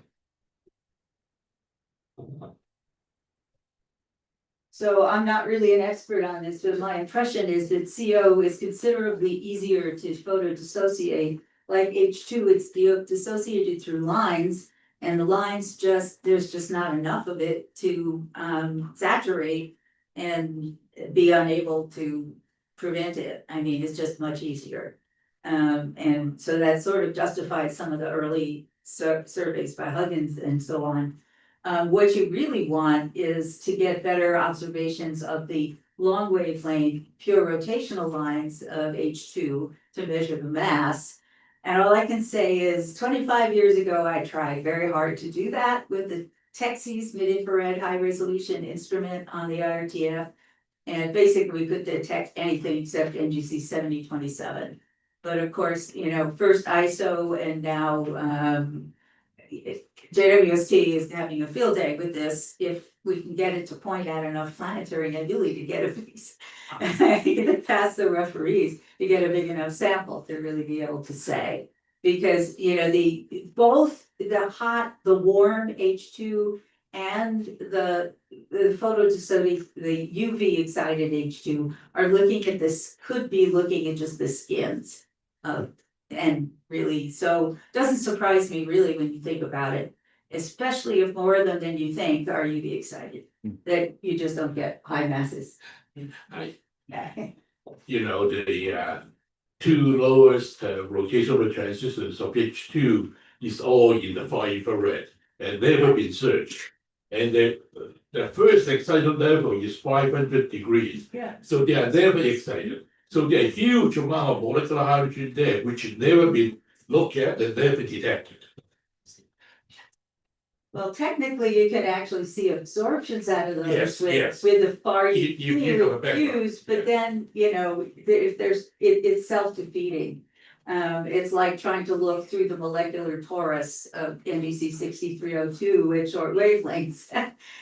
So I'm not really an expert on this, but my impression is that CO is considerably easier to photodissociate. Like H2, it's dissociated through lines, and the lines there's just not enough of it to saturate and be unable to prevent it. I mean, it's just much easier. And so that sort of justifies some of the early surveys by Huggins and so on. What you really want is to get better observations of the long wavelength pure rotational lines of H2 to measure the mass. And all I can say is 25 years ago, I tried very hard to do that with the TEXES mid-infrared high resolution instrument on the IRTF. And basically we could detect anything except NGC 7027. But of course, you know, first ISO and now JWST is having a field day with this. If we can get it to point at enough planetary nebulae to get it past the referees, to get a big enough sample to really be able to say. Because, you know, both the warm H2 and the photodissociated, the UV excited H2 are looking at this, could be looking at just the skins of, and really, so doesn't surprise me really when you think about it, especially if more of them than you think are UV excited, that you just don't get high masses. You know, the two lowest rotational transitions of H2 is all in the far infrared and never been searched. And the first excited level is 500 degrees. Yeah. So they are never excited. So there are huge amount of molecular hydrogen there, which has never been looked at and never detected. Well, technically, you can actually see absorptions out of those Yes. with the far You know the background. fused, but then, you know, if it's self-defeating. It's like trying to look through the molecular torus of NBC 6302 at short wavelengths.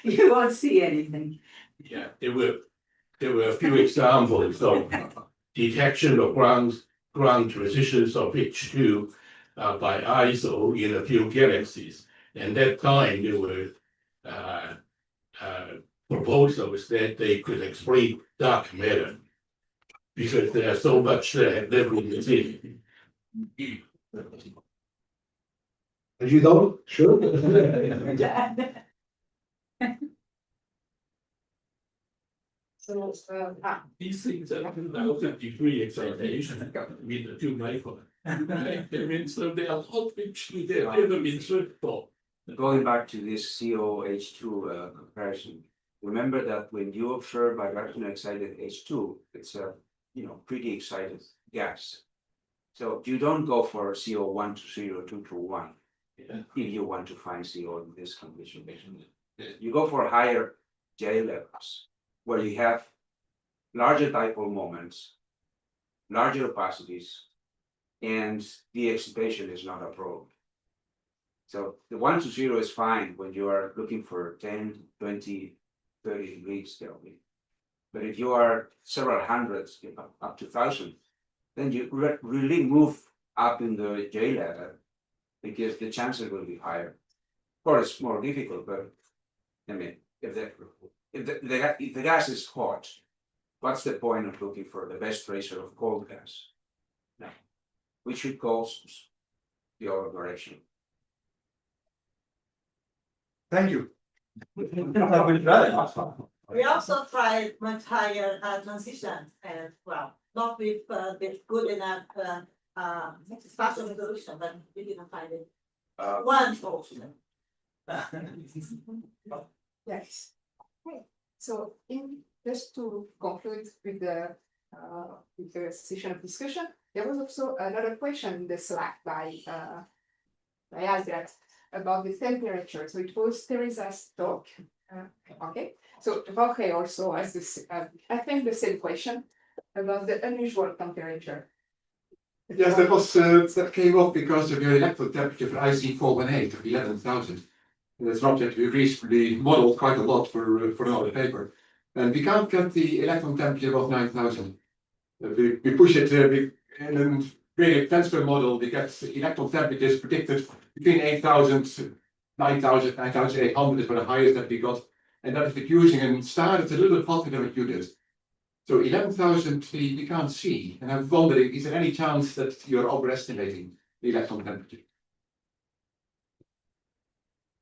You won't see anything. Yeah, there were a few examples of detection of ground transitions of H2 by ISO in a few galaxies. And that time there were proposals that they could explain dark matter because there's so much that had never been seen. As you don't? Sure. So, These things are 1,000-degree excitation with the 2 micron. I mean, so they are hot actually they have never been searched for. Going back to this COH2 comparison, remember that when you observe bidirectional excited H2, it's a pretty excited gas. So you don't go for CO1 to 0, 2 to 1 if you want to find CO in this condition. You go for higher J levels where you have larger dipole moments, larger opacities, and the excitation is not a problem. So the 1 to 0 is fine when you are looking for 10, 20, 30 degrees Kelvin. But if you are several hundreds, up to 1,000, then you really move up in the J ladder because the chances will be higher. Of course, it's more difficult, but I mean, if the gas is hot, what's the point of looking for the best tracer of cold gas? No, we should go the other direction. Thank you. We also tried much higher transitions and well, not with good enough spatial resolution, but we didn't find it. One option. yes. Okay. So just to conclude with the session of discussion, there was also another question in the Slack by Azrat about the temperature. So it was Teresa's talk Okay, so Jorge also has this, I think the same question about the unusual temperature. Yes, that came up because of your electrode temperature for IC418 of 11,000. And that's an object we recently modeled quite a lot for another paper. And we can't get the electron temperature above 9,000. We push it in a gradient transfer model, we get electron temperatures predicted between 8,000, 9,000, 9,800 is the highest that we got. And that is diffusing and started a little bit hotter than what you did. So 11,000 we can't see. And I'm wondering, is there any chance that you're overestimating the electron temperature?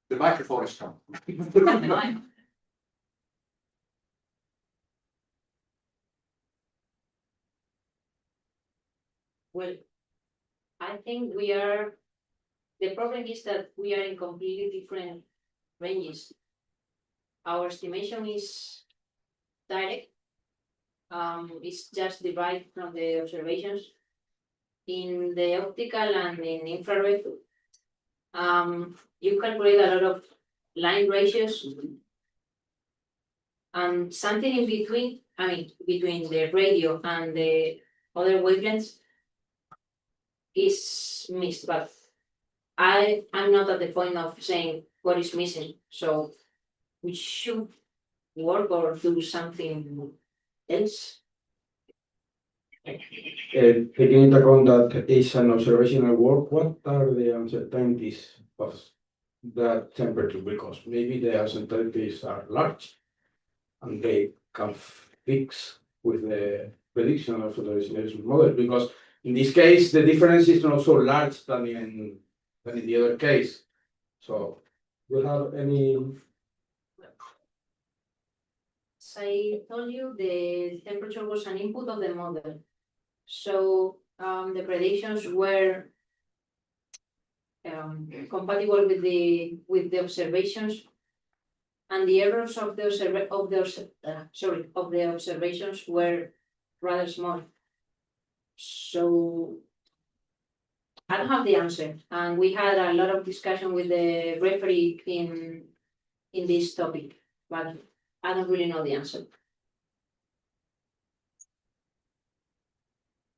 The microphone is gone. Well, I think the problem is that we are in completely different ranges. Our estimation is direct. It's just derived from the observations. In the optical and in infrared, you calculate a lot of line ratios and something in between, between the radio and the other wavelengths is missed, but I'm not at the point of saying what is missing, so we should work or do something else. Taking into account that it's an observational work, what are the uncertainties of that temperature? Because maybe the uncertainties are large and they can fix with the prediction of the simulation model. Because in this case, the difference is not so large than in the other case. So, do you have any? As I told you, the temperature was an input of the model. So the predictions were compatible with the observations, and the errors of the observations were rather small. So I don't have the answer, and we had a lot of discussion with the referee in this topic, but I don't really know the answer.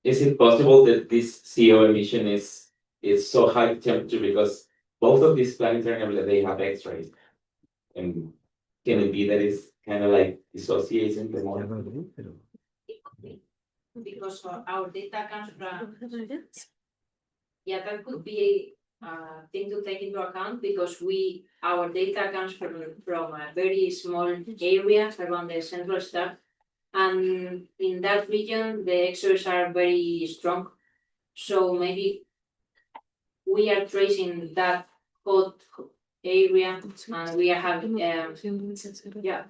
Is it possible that this CO emission is so high temperature because both of these planetary nebulae, they have X-rays? And can it be that it's kind of like dissociating the model? Because our data comes from, that could be a thing to take into account, because our data comes from a very small area around the central star, and in that region the X-rays are very strong, so maybe we are tracing that hot area and we are having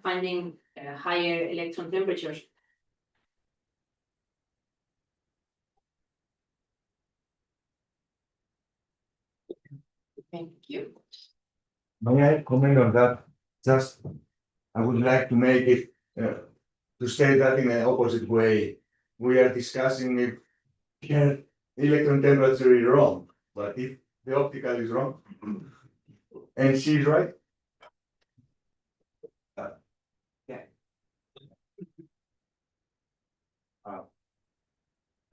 finding higher electron temperatures. Thank you. May I comment on that? Just, I would like to make it, to say that in an opposite way. We are discussing if electron temperature is wrong, but if the optical is wrong, and she is right.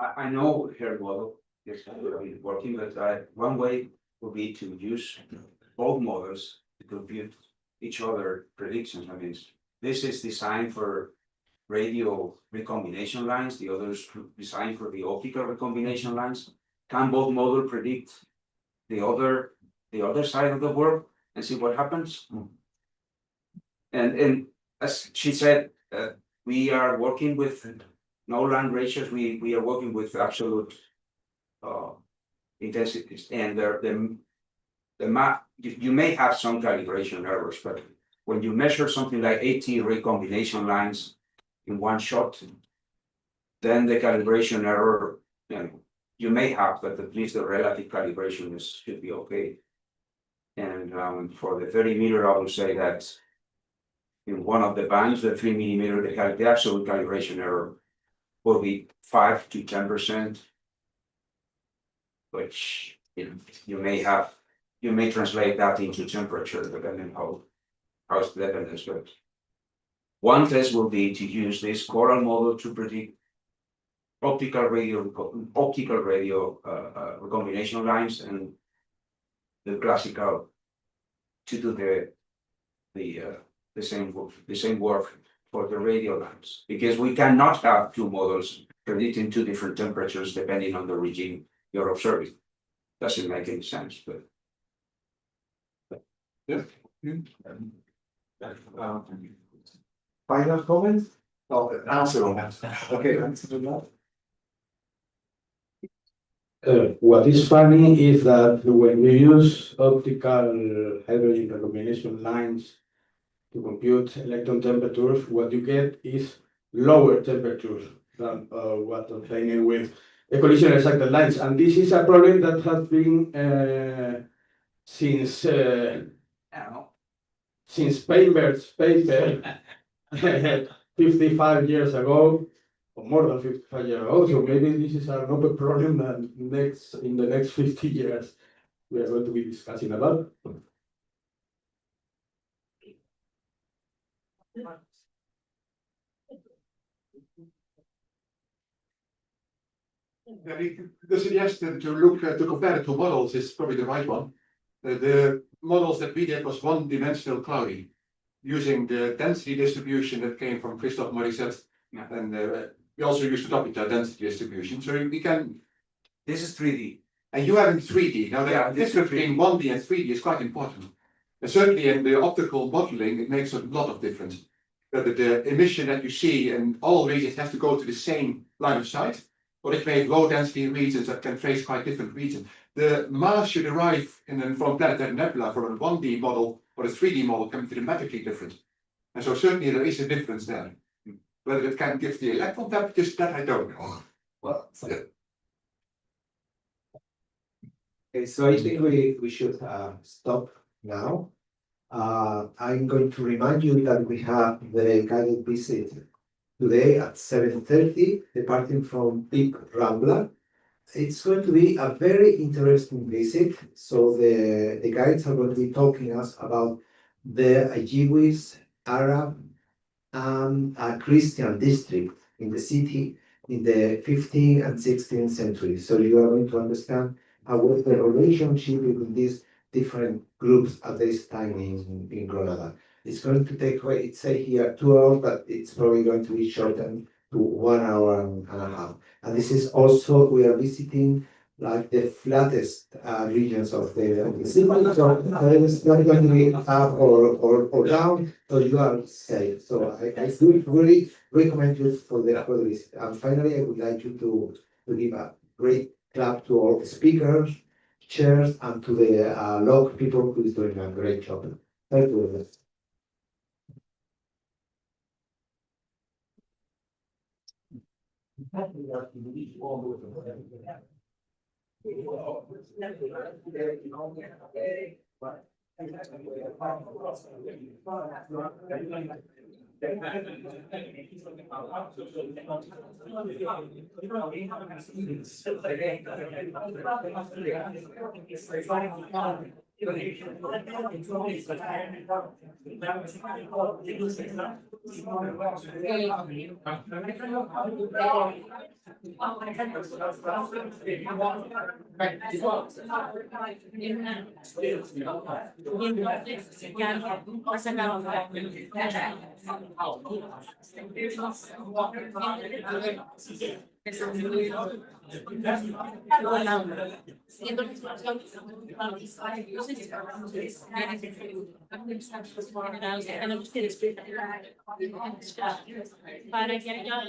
I know her model is working, but one way would be to use both models to compute each other predictions. I mean, this is designed for radio recombination lines, the other is designed for the optical recombination lines. Can both models predict the other side of the world and see what happens? And as she said, we are working with no line ratios, we are working with absolute intensities, and the map, you may have some calibration errors, but when you measure something like 80 recombination lines in one shot, then the calibration error, you may have, but at least the relative calibration should be okay. And for the 30 meter, I would say that in one of the bands, the 3 millimeter, the absolute calibration error will be 5 to 10%, which you may translate that into temperature depending how house dependence goes. One test will be to use this coral model to predict optical radio recombination lines and the classical to do the same work for the radio lines, because we cannot have two models predicting two different temperatures depending on the regime you're observing. Doesn't make any sense, but. Yeah. Final comment? Oh, answer on that. Okay, answer on that. What is funny is that when you use optical hydrogen recombination lines to compute electron temperatures, what you get is lower temperatures than what obtained with a collision exacted lines. And this is a problem that has been since Painberg's paper 55 years ago, or more than 55 years ago. So maybe this is an open problem that in the next 50 years we are going to be discussing about. The suggestion to look to compare the two models is probably the right one. The models that we did was one-dimensional cloudy, using the density distribution that came from Christophe Morisset, and we also used the topic density distribution. So we can. This is 3D. And you have in 3D. Now the difference between 1D and 3D is quite important. And certainly in the optical modeling, it makes a lot of difference. That the emission that you see in all regions has to go to the same line of sight, or it may have low density regions that can trace quite different regions. The mass you derive from planetary nebula from a 1D model or a 3D model can be dramatically different. And so certainly there is a difference there. Whether it can give the electron temperatures, that I don't know. Well, yeah. Okay, so I think we should stop now. I'm going to remind you that we have the guided visit today at 7:30, departing from Deep Rambla. It's going to be a very interesting visit. So the guides are going to be talking us about the Ajiwis Arab and Christian district in the city in the 15th and 16th century. So you are going to understand how was the relationship between these different groups at this time in Granada. It's going to take, it say here 2 hours, but it's probably going to be shortened to 1 hour and a half. And this is also, we are visiting like the flattest regions of the city. So it's not going to be up or down, so you are safe. So I do really recommend you for the visit. And finally, I would like you to give a great clap to all the speakers, chairs, and to the log people who is doing a great job. Thank you very much. Para que haya